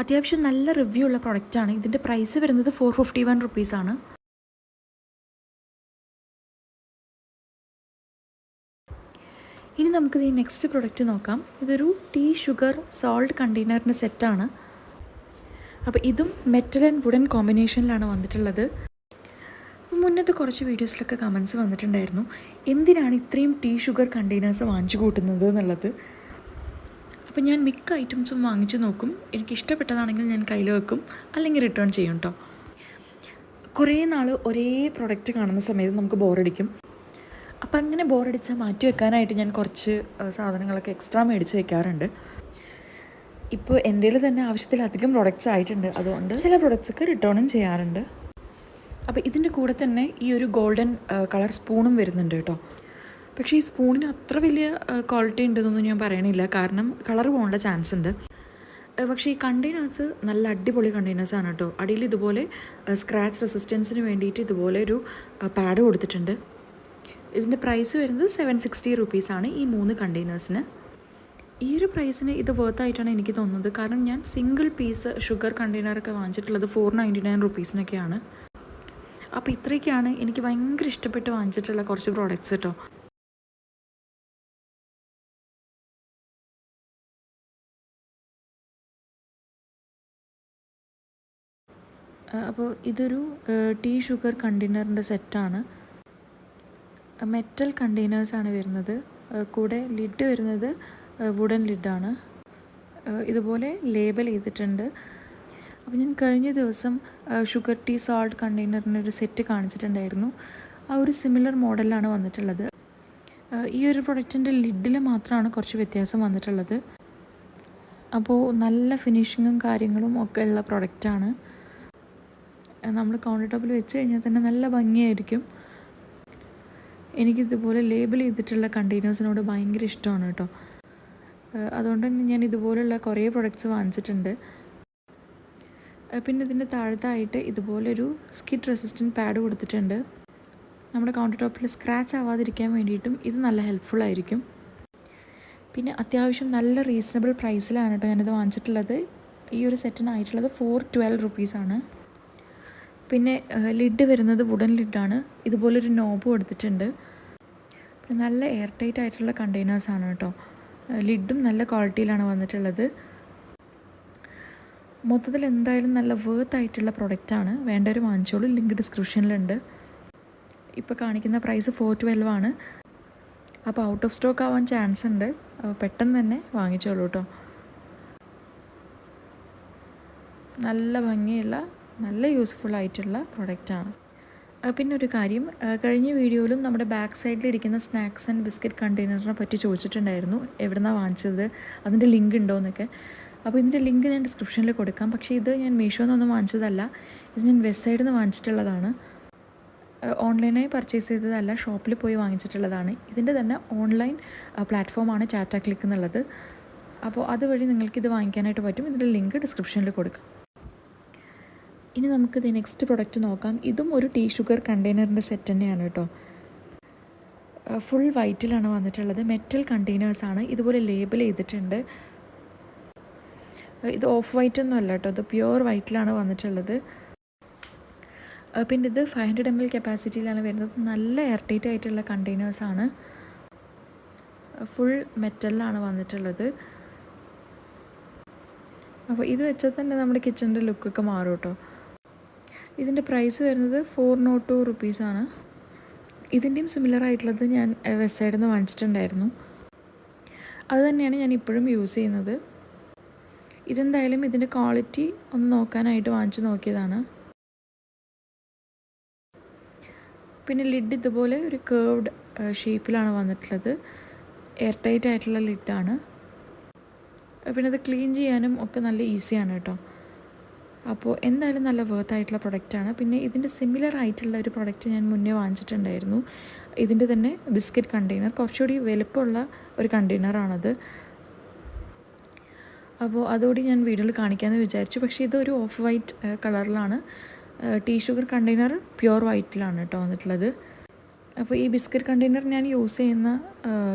അത്യാവശ്യം നല്ല റിവ്യൂ ഉള്ള പ്രൊഡക്റ്റാണ്. ഇതിൻ്റെ പ്രൈസ് വരുന്നത് 451 റുപ്പീസാണ്. ഇനി നമുക്കിത് ഈ നെക്സ്റ്റ് പ്രൊഡക്റ്റ് നോക്കാം. ഇതൊരു ടീ, ഷുഗർ, സോൾട്ട് കണ്ടെയ്നറിൻ്റെ സെറ്റാണ്. അപ്പോൾ ഇതും മെറ്റൽ ആൻഡ് വുഡൻ കോമ്പിനേഷനിലാണ് വന്നിട്ടുള്ളത്. മുന്നത്തെ കുറച്ച് വീഡിയോസിലൊക്കെ കമൻസ് വന്നിട്ടുണ്ടായിരുന്നു, എന്തിനാണ് ഇത്രയും ടീ, ഷുഗർ കണ്ടെയ്നേഴ്സ് വാങ്ങിച്ചു കൂട്ടുന്നത് എന്നുള്ളത്. അപ്പോൾ ഞാൻ മിക്ക ഐറ്റംസും വാങ്ങിച്ചു നോക്കും. എനിക്ക് ഇഷ്ടപ്പെട്ടതാണെങ്കിൽ ഞാൻ കയ്യിൽ വെക്കും, അല്ലെങ്കിൽ റിട്ടേൺ ചെയ്യും കേട്ടോ. കുറേ നാൾ ഒരേ പ്രൊഡക്റ്റ് കാണുന്ന സമയത്ത് നമുക്ക് ബോറടിക്കും. അപ്പം അങ്ങനെ ബോറടിച്ചാൽ മാറ്റി വെക്കാനായിട്ട് ഞാൻ കുറച്ച് സാധനങ്ങളൊക്കെ എക്സ്ട്രാ മേടിച്ച് വെക്കാറുണ്ട്. ഇപ്പോൾ എൻ്റെ കയ്യിൽ തന്നെ ആവശ്യത്തിലധികം പ്രൊഡക്ട്സ് ആയിട്ടുണ്ട്. അതുകൊണ്ട് ചില പ്രൊഡക്ട്സൊക്കെ റിട്ടേണും ചെയ്യാറുണ്ട്. അപ്പോൾ ഇതിൻ്റെ കൂടെ തന്നെ ഈ ഒരു ഗോൾഡൻ കളർ സ്പൂണും വരുന്നുണ്ട് കേട്ടോ. പക്ഷേ ഈ സ്പൂണിന് അത്ര വലിയ ക്വാളിറ്റി ഉണ്ടെന്നൊന്നും ഞാൻ പറയണില്ല, കാരണം കളർ പോകാനുള്ള ചാൻസ് ഉണ്ട്. പക്ഷേ ഈ കണ്ടെയ്നേഴ്സ് നല്ല അടിപൊളി കണ്ടെയ്നേഴ്സാണ് കേട്ടോ. അടിയിൽ ഇതുപോലെ സ്ക്രാച്ച് റെസിസ്റ്റൻസിന് വേണ്ടിയിട്ട് ഇതുപോലെ ഒരു പാഡ് കൊടുത്തിട്ടുണ്ട്. ഇതിൻ്റെ പ്രൈസ് വരുന്നത് 760 റുപ്പീസാണ് ഈ 3 കണ്ടെയ്നേഴ്സിന്. ഈ ഒരു പ്രൈസിന് ഇത് വർത്തായിട്ടാണ് എനിക്ക് തോന്നുന്നത്. കാരണം ഞാൻ സിംഗിൾ പീസ് ഷുഗർ കണ്ടെയ്നറൊക്കെ വാങ്ങിച്ചിട്ടുള്ളത് 499 റുപ്പീസിനൊക്കെയാണ്. അപ്പോൾ ഇത്രയൊക്കെയാണ് എനിക്ക് ഭയങ്കര ഇഷ്ടപ്പെട്ട് വാങ്ങിച്ചിട്ടുള്ള കുറച്ച് പ്രോഡക്റ്റ്സ് കേട്ടോ. അപ്പോൾ ഇതൊരു ടീ ഷുഗർ കണ്ടെയ്നറിൻ്റെ സെറ്റാണ്. മെറ്റൽ കണ്ടെയ്നേഴ്സാണ് വരുന്നത്. കൂടെ ലിഡ് വരുന്നത് വുഡൻ ലിഡാണ്. ഇതുപോലെ ലേബൽ ചെയ്തിട്ടുണ്ട്. അപ്പോൾ ഞാൻ കഴിഞ്ഞ ദിവസം ഷുഗർ ടീ സോൾട്ട് കണ്ടെയ്നറിനൊരു സെറ്റ് കാണിച്ചിട്ടുണ്ടായിരുന്നു. ആ ഒരു സിമിലർ മോഡലിലാണ് വന്നിട്ടുള്ളത്. ഈ ഒരു പ്രൊഡക്റ്റിൻ്റെ ലിഡിൽ മാത്രമാണ് കുറച്ച് വ്യത്യാസം വന്നിട്ടുള്ളത്. അപ്പോൾ നല്ല ഫിനിഷിങ്ങും കാര്യങ്ങളും ഒക്കെ ഉള്ള പ്രൊഡക്റ്റാണ്. നമ്മൾ കൗണ്ടർ ടോപ്പിൽ വെച്ച് കഴിഞ്ഞാൽ തന്നെ നല്ല ഭംഗിയായിരിക്കും. എനിക്കിതുപോലെ ലേബൽ ചെയ്തിട്ടുള്ള കണ്ടെയ്നേഴ്സിനോട് ഭയങ്കര ഇഷ്ടമാണ് കേട്ടോ. അതുകൊണ്ട് തന്നെ ഞാൻ ഇതുപോലുള്ള കുറേ പ്രൊഡക്ട്സ് വാങ്ങിച്ചിട്ടുണ്ട്. പിന്നെ ഇതിൻ്റെ താഴത്തായിട്ട് ഇതുപോലൊരു സ്കിഡ് റെസിസ്റ്റൻറ്റ് പാഡ് കൊടുത്തിട്ടുണ്ട്. നമ്മുടെ കൗണ്ടർ ടോപ്പിൽ സ്ക്രാച്ച് ആവാതിരിക്കാൻ വേണ്ടിയിട്ടും ഇത് നല്ല ഹെൽപ്ഫുൾ ആയിരിക്കും. പിന്നെ അത്യാവശ്യം നല്ല റീസണബിൾ പ്രൈസിലാണ് കേട്ടോ ഞാനിത് വാങ്ങിച്ചിട്ടുള്ളത്. ഈ ഒരു സെറ്റിനായിട്ടുള്ളത് 412 റുപ്പീസാണ്. പിന്നെ ലിഡ് വരുന്നത് വുഡൻ ലിഡാണ്. ഇതുപോലൊരു നോബ് കൊടുത്തിട്ടുണ്ട്. പിന്നെ നല്ല എയർ ടൈറ്റ് ആയിട്ടുള്ള കണ്ടെയ്നേഴ്സാണ് കേട്ടോ. ലിഡും നല്ല ക്വാളിറ്റിയിലാണ് വന്നിട്ടുള്ളത്. മൊത്തത്തിൽ എന്തായാലും നല്ല വേർത്ത് ആയിട്ടുള്ള പ്രൊഡക്റ്റാണ്. വേണ്ടവർ വാങ്ങിച്ചോളൂ. ലിങ്ക് ഡിസ്ക്രിപ്ഷനിലുണ്ട്. ഇപ്പോൾ കാണിക്കുന്ന പ്രൈസ് 412 ആണ്. അപ്പോൾ ഔട്ട് ഓഫ് സ്റ്റോക്ക് ആവാൻ ചാൻസ് ഉണ്ട്. അപ്പോൾ പെട്ടെന്ന് തന്നെ വാങ്ങിച്ചോളൂ കേട്ടോ. നല്ല ഭംഗിയുള്ള നല്ല യൂസ്ഫുൾ ആയിട്ടുള്ള പ്രൊഡക്റ്റാണ്. പിന്നെ ഒരു കാര്യം, കഴിഞ്ഞ വീഡിയോയിലും നമ്മുടെ ബാക്ക് സൈഡിലിരിക്കുന്ന സ്നാക്സ് ആൻഡ് ബിസ്ക്കറ്റ് കണ്ടെയ്നറിനെ പറ്റി ചോദിച്ചിട്ടുണ്ടായിരുന്നു. എവിടെ നിന്നാണ് വാങ്ങിച്ചത്, അതിൻ്റെ ലിങ്ക് ഉണ്ടോ എന്നൊക്കെ. അപ്പോൾ ഇതിൻ്റെ ലിങ്ക് ഞാൻ ഡിസ്ക്രിപ്ഷനിൽ കൊടുക്കാം. പക്ഷേ ഇത് ഞാൻ മീഷോയിൽ നിന്നൊന്നും വാങ്ങിച്ചതല്ല. ഇത് ഞാൻ വെബ്സൈറ്റിൽ നിന്ന് വാങ്ങിച്ചിട്ടുള്ളതാണ്. ഓൺലൈനായി പർച്ചേസ് ചെയ്തതല്ല, ഷോപ്പിൽ പോയി വാങ്ങിച്ചിട്ടുള്ളതാണ്. ഇതിൻ്റെ തന്നെ ഓൺലൈൻ പ്ലാറ്റ്ഫോമാണ് ടാറ്റ ക്ലിക്ക് എന്നുള്ളത്. അപ്പോൾ അതുവഴി നിങ്ങൾക്കിത് വാങ്ങിക്കാനായിട്ട് പറ്റും. ഇതിൻ്റെ ലിങ്ക് ഡിസ്ക്രിപ്ഷനിൽ കൊടുക്കാം. ഇനി നമുക്കിത് നെക്സ്റ്റ് പ്രൊഡക്റ്റ് നോക്കാം. ഇതും ഒരു ടീ ഷുഗർ കണ്ടെയ്നറിൻ്റെ സെറ്റ് തന്നെയാണ് കേട്ടോ. ഫുൾ വൈറ്റിലാണ് വന്നിട്ടുള്ളത്. മെറ്റൽ കണ്ടെയ്നേഴ്സാണ്. ഇതുപോലെ ലേബൽ ചെയ്തിട്ടുണ്ട്. ഇത് ഓഫ് വൈറ്റ് ഒന്നും അല്ല കേട്ടോ, ഇത് പ്യുവർ വൈറ്റിലാണ് വന്നിട്ടുള്ളത്. പിന്നെ ഇത് 500 ml കപ്പാസിറ്റിയിലാണ് വരുന്നത്. നല്ല എയർ ടൈറ്റ് ആയിട്ടുള്ള കണ്ടെയ്നേഴ്സാണ്. ഫുൾ മെറ്റലിലാണ് വന്നിട്ടുള്ളത്. അപ്പോൾ ഇത് വെച്ചാൽ തന്നെ നമ്മുടെ കിച്ചണിൻ്റെ ലുക്കൊക്കെ മാറും കേട്ടോ. ഇതിൻ്റെ പ്രൈസ് വരുന്നത് 402 റുപ്പീസാണ്. ഇതിൻ്റെയും സിമിലർ ആയിട്ടുള്ളത് ഞാൻ വെബ്സൈറ്റിൽ നിന്ന് വാങ്ങിച്ചിട്ടുണ്ടായിരുന്നു. അത് തന്നെയാണ് ഞാൻ ഇപ്പോഴും യൂസ് ചെയ്യുന്നത്. ഇതെന്തായാലും ഇതിൻ്റെ ക്വാളിറ്റി ഒന്ന് നോക്കാനായിട്ട് വാങ്ങിച്ച് നോക്കിയതാണ്. പിന്നെ ലിഡ് ഇതുപോലെ ഒരു കേർവ്ഡ് ഷേപ്പിലാണ് വന്നിട്ടുള്ളത്. എയർ ടൈറ്റ് ആയിട്ടുള്ള ലിഡാണ്. പിന്നെ ഇത് ക്ലീൻ ചെയ്യാനും ഒക്കെ നല്ല ഈസിയാണ് കേട്ടോ. അപ്പോൾ എന്തായാലും നല്ല വർത്ത് ആയിട്ടുള്ള പ്രൊഡക്റ്റാണ്. പിന്നെ ഇതിൻ്റെ സിമിലർ ആയിട്ടുള്ള ഒരു പ്രൊഡക്റ്റ് ഞാൻ മുന്നേ വാങ്ങിച്ചിട്ടുണ്ടായിരുന്നു. ഇതിൻ്റെ തന്നെ ബിസ്ക്കറ്റ് കണ്ടെയ്നർ, കുറച്ചുകൂടി വലുപ്പമുള്ള ഒരു കണ്ടെയ്നറാണത്. അപ്പോൾ അതോടെ ഞാൻ വീഡിയോയിൽ കാണിക്കാമെന്ന് വിചാരിച്ചു. പക്ഷേ ഇതൊരു ഓഫ് വൈറ്റ് കളറിലാണ്. ടീ ഷുഗർ കണ്ടെയ്നർ പ്യുവർ വൈറ്റിലാണ് കേട്ടോ വന്നിട്ടുള്ളത്. അപ്പോൾ ഈ ബിസ്ക്കറ്റ് കണ്ടെയ്നർ ഞാൻ യൂസ് ചെയ്യുന്ന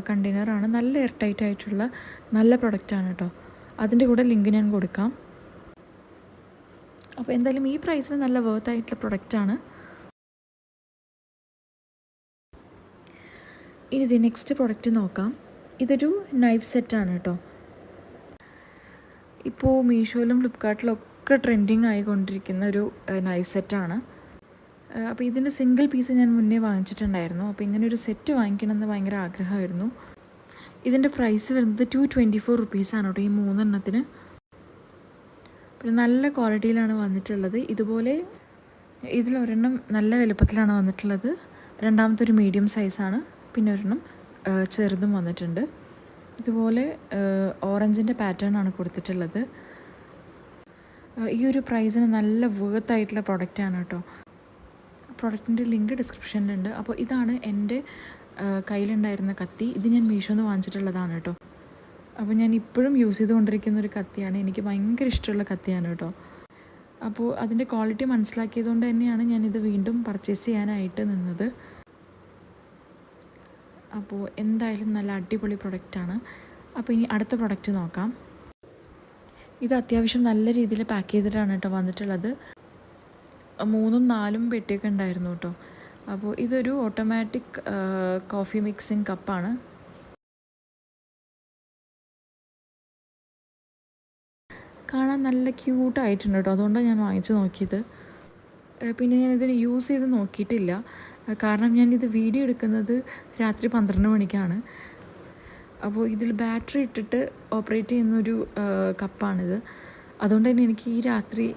കണ്ടെയ്നറാണ്. നല്ല എയർ ടൈറ്റ് ആയിട്ടുള്ള നല്ല പ്രൊഡക്റ്റാണ് കേട്ടോ. അതിൻ്റെ കൂടെ ലിങ്ക് ഞാൻ കൊടുക്കാം. അപ്പോൾ എന്തായാലും ഈ പ്രൈസിന് നല്ല വർത്ത് ആയിട്ടുള്ള പ്രൊഡക്റ്റാണ്. ഇനി ഇത് നെക്സ്റ്റ് പ്രൊഡക്റ്റ് നോക്കാം. ഇതൊരു നൈഫ് സെറ്റാണ് കേട്ടോ. ഇപ്പോൾ മീഷോയിലും ഫ്ലിപ്കാർട്ടിലൊക്കെ ട്രെൻഡിങ് ആയിക്കൊണ്ടിരിക്കുന്ന ഒരു നൈഫ് സെറ്റാണ്. അപ്പോൾ ഇതിൻ്റെ സിംഗിൾ പീസ് ഞാൻ മുന്നേ വാങ്ങിച്ചിട്ടുണ്ടായിരുന്നു. അപ്പോൾ ഇങ്ങനെ ഒരു സെറ്റ് വാങ്ങിക്കണമെന്ന് ഭയങ്കര ആഗ്രഹമായിരുന്നു. ഇതിൻ്റെ പ്രൈസ് വരുന്നത് 224 റുപ്പീസാണ് കേട്ടോ ഈ 3 എണ്ണത്തിന്. പിന്നെ നല്ല ക്വാളിറ്റിയിലാണ് വന്നിട്ടുള്ളത്. ഇതുപോലെ ഇതിലൊരെണ്ണം നല്ല വലുപ്പത്തിലാണ് വന്നിട്ടുള്ളത്. രണ്ടാമത്തെ ഒരു മീഡിയം സൈസാണ്. പിന്നെ ഒരെണ്ണം ചെറുതും വന്നിട്ടുണ്ട്. ഇതുപോലെ ഓറഞ്ചിൻ്റെ പാറ്റേൺ ആണ് കൊടുത്തിട്ടുള്ളത്. ഈ ഒരു പ്രൈസിന് നല്ല വർത്തായിട്ടുള്ള പ്രൊഡക്റ്റാണ് കേട്ടോ. പ്രൊഡക്റ്റിൻ്റെ ലിങ്ക് ഡിസ്ക്രിപ്ഷനിലുണ്ട്. അപ്പോൾ ഇതാണ് എൻ്റെ കയ്യിലുണ്ടായിരുന്ന കത്തി. ഇത് ഞാൻ മീഷോന്ന് വാങ്ങിച്ചിട്ടുള്ളതാണ് കേട്ടോ. അപ്പോൾ ഞാൻ ഇപ്പോഴും യൂസ് ചെയ്തുകൊണ്ടിരിക്കുന്ന ഒരു കത്തിയാണ്. എനിക്ക് ഭയങ്കര ഇഷ്ടമുള്ള കത്തിയാണ് കേട്ടോ. അപ്പോൾ അതിൻ്റെ ക്വാളിറ്റി മനസ്സിലാക്കിയതുകൊണ്ട് തന്നെയാണ് ഞാനിത് വീണ്ടും പർച്ചേസ് ചെയ്യാനായിട്ട് നിന്നത്. അപ്പോൾ എന്തായാലും നല്ല അടിപൊളി പ്രൊഡക്റ്റാണ്. അപ്പോൾ ഇനി അടുത്ത പ്രൊഡക്റ്റ് നോക്കാം. ഇത് അത്യാവശ്യം നല്ല രീതിയിൽ പാക്ക് ചെയ്തിട്ടാണ് കേട്ടോ വന്നിട്ടുള്ളത്. 3ഉം 4ഉം പെട്ടിയൊക്കെ ഉണ്ടായിരുന്നു കേട്ടോ. അപ്പോൾ ഇതൊരു ഓട്ടോമാറ്റിക് കോഫി മിക്സിങ് കപ്പാണ്. കാണാൻ നല്ല ക്യൂട്ടായിട്ടുണ്ട് കേട്ടോ. അതുകൊണ്ടാണ് ഞാൻ വാങ്ങിച്ച് നോക്കിയത്. പിന്നെ ഞാനിതിന് യൂസ് ചെയ്ത് നോക്കിയിട്ടില്ല. കാരണം ഞാനിത് വീഡിയോ എടുക്കുന്നത് രാത്രി 12 മണിക്കാണ്. അപ്പോൾ ഇതിൽ ബാറ്ററി ഇട്ടിട്ട് ഓപ്പറേറ്റ് ചെയ്യുന്നൊരു കപ്പാണിത്. അതുകൊണ്ട് തന്നെ എനിക്ക് ഈ രാത്രി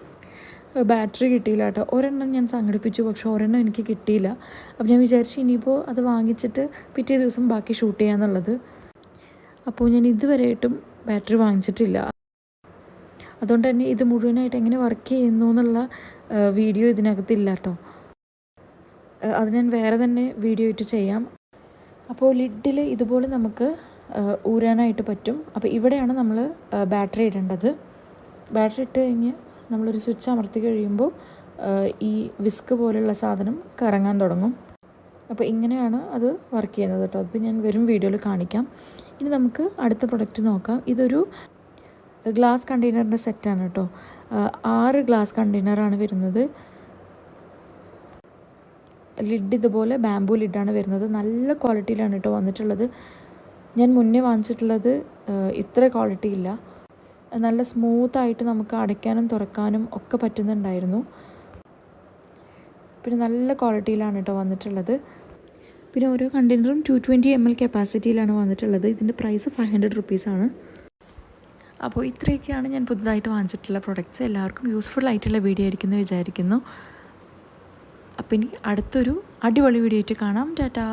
ബാറ്ററി കിട്ടിയില്ല കേട്ടോ. ഒരെണ്ണം ഞാൻ സംഘടിപ്പിച്ചു, പക്ഷേ ഒരെണ്ണം എനിക്ക് കിട്ടിയില്ല. അപ്പോൾ ഞാൻ വിചാരിച്ചു ഇനിയിപ്പോൾ അത് വാങ്ങിച്ചിട്ട് പിറ്റേ ദിവസം ബാക്കി ഷൂട്ട് ചെയ്യാമെന്നുള്ളത്. അപ്പോൾ ഞാൻ ഇതുവരെയായിട്ടും ബാറ്ററി വാങ്ങിച്ചിട്ടില്ല. അതുകൊണ്ട് തന്നെ ഇത് മുഴുവനായിട്ട് എങ്ങനെ വർക്ക് ചെയ്യുന്നു എന്നുള്ള വീഡിയോ ഇതിനകത്തില്ല കേട്ടോ. അത് ഞാൻ വേറെ തന്നെ വീഡിയോ ഇട്ട് ചെയ്യാം. അപ്പോൾ ലിഡിൽ ഇതുപോലെ നമുക്ക് ഊരാനായിട്ട് പറ്റും. അപ്പോൾ ഇവിടെയാണ് നമ്മൾ ബാറ്ററി ഇടേണ്ടത്. ബാറ്ററി ഇട്ട് കഴിഞ്ഞ് നമ്മളൊരു സ്വിച്ച് അമർത്തി കഴിയുമ്പോൾ ഈ വിസ്ക് പോലുള്ള സാധനം കറങ്ങാൻ തുടങ്ങും. അപ്പോൾ ഇങ്ങനെയാണ് അത് വർക്ക് ചെയ്യുന്നത് കേട്ടോ. അത് ഞാൻ വരും വീഡിയോയിൽ കാണിക്കാം. ഇനി നമുക്ക് അടുത്ത പ്രൊഡക്റ്റ് നോക്കാം. ഇതൊരു ഗ്ലാസ് കണ്ടെയ്നറിൻ്റെ സെറ്റാണ് കേട്ടോ. 6 ഗ്ലാസ് കണ്ടെയ്നറാണ് വരുന്നത്. ലിഡ് ഇതുപോലെ ബാംബൂ ലിഡാണ് വരുന്നത്. നല്ല ക്വാളിറ്റിയിലാണ് കേട്ടോ വന്നിട്ടുള്ളത്. ഞാൻ മുന്നേ വാങ്ങിച്ചിട്ടുള്ളത് ഇത്ര ക്വാളിറ്റി ഇല്ല. നല്ല സ്മൂത്തായിട്ട് നമുക്ക് അടയ്ക്കാനും തുറക്കാനും ഒക്കെ പറ്റുന്നുണ്ടായിരുന്നു. പിന്നെ നല്ല ക്വാളിറ്റിയിലാണ് കേട്ടോ വന്നിട്ടുള്ളത്. പിന്നെ ഓരോ കണ്ടെയ്നറും 220 ml കപ്പാസിറ്റിയിലാണ് വന്നിട്ടുള്ളത്. ഇതിൻ്റെ പ്രൈസ് 500 റുപ്പീസാണ്. അപ്പോൾ ഇത്രയൊക്കെയാണ് ഞാൻ പുതുതായിട്ട് വാങ്ങിച്ചിട്ടുള്ള പ്രൊഡക്റ്റ്സ്. എല്ലാവർക്കും യൂസ്ഫുൾ ആയിട്ടുള്ള വീഡിയോ ആയിരിക്കും എന്ന് വിചാരിക്കുന്നു. അപ്പോൾ ഇനി അടുത്തൊരു അടിപൊളി വീഡിയോ ആയിട്ട് കാണാം. ടാറ്റാ.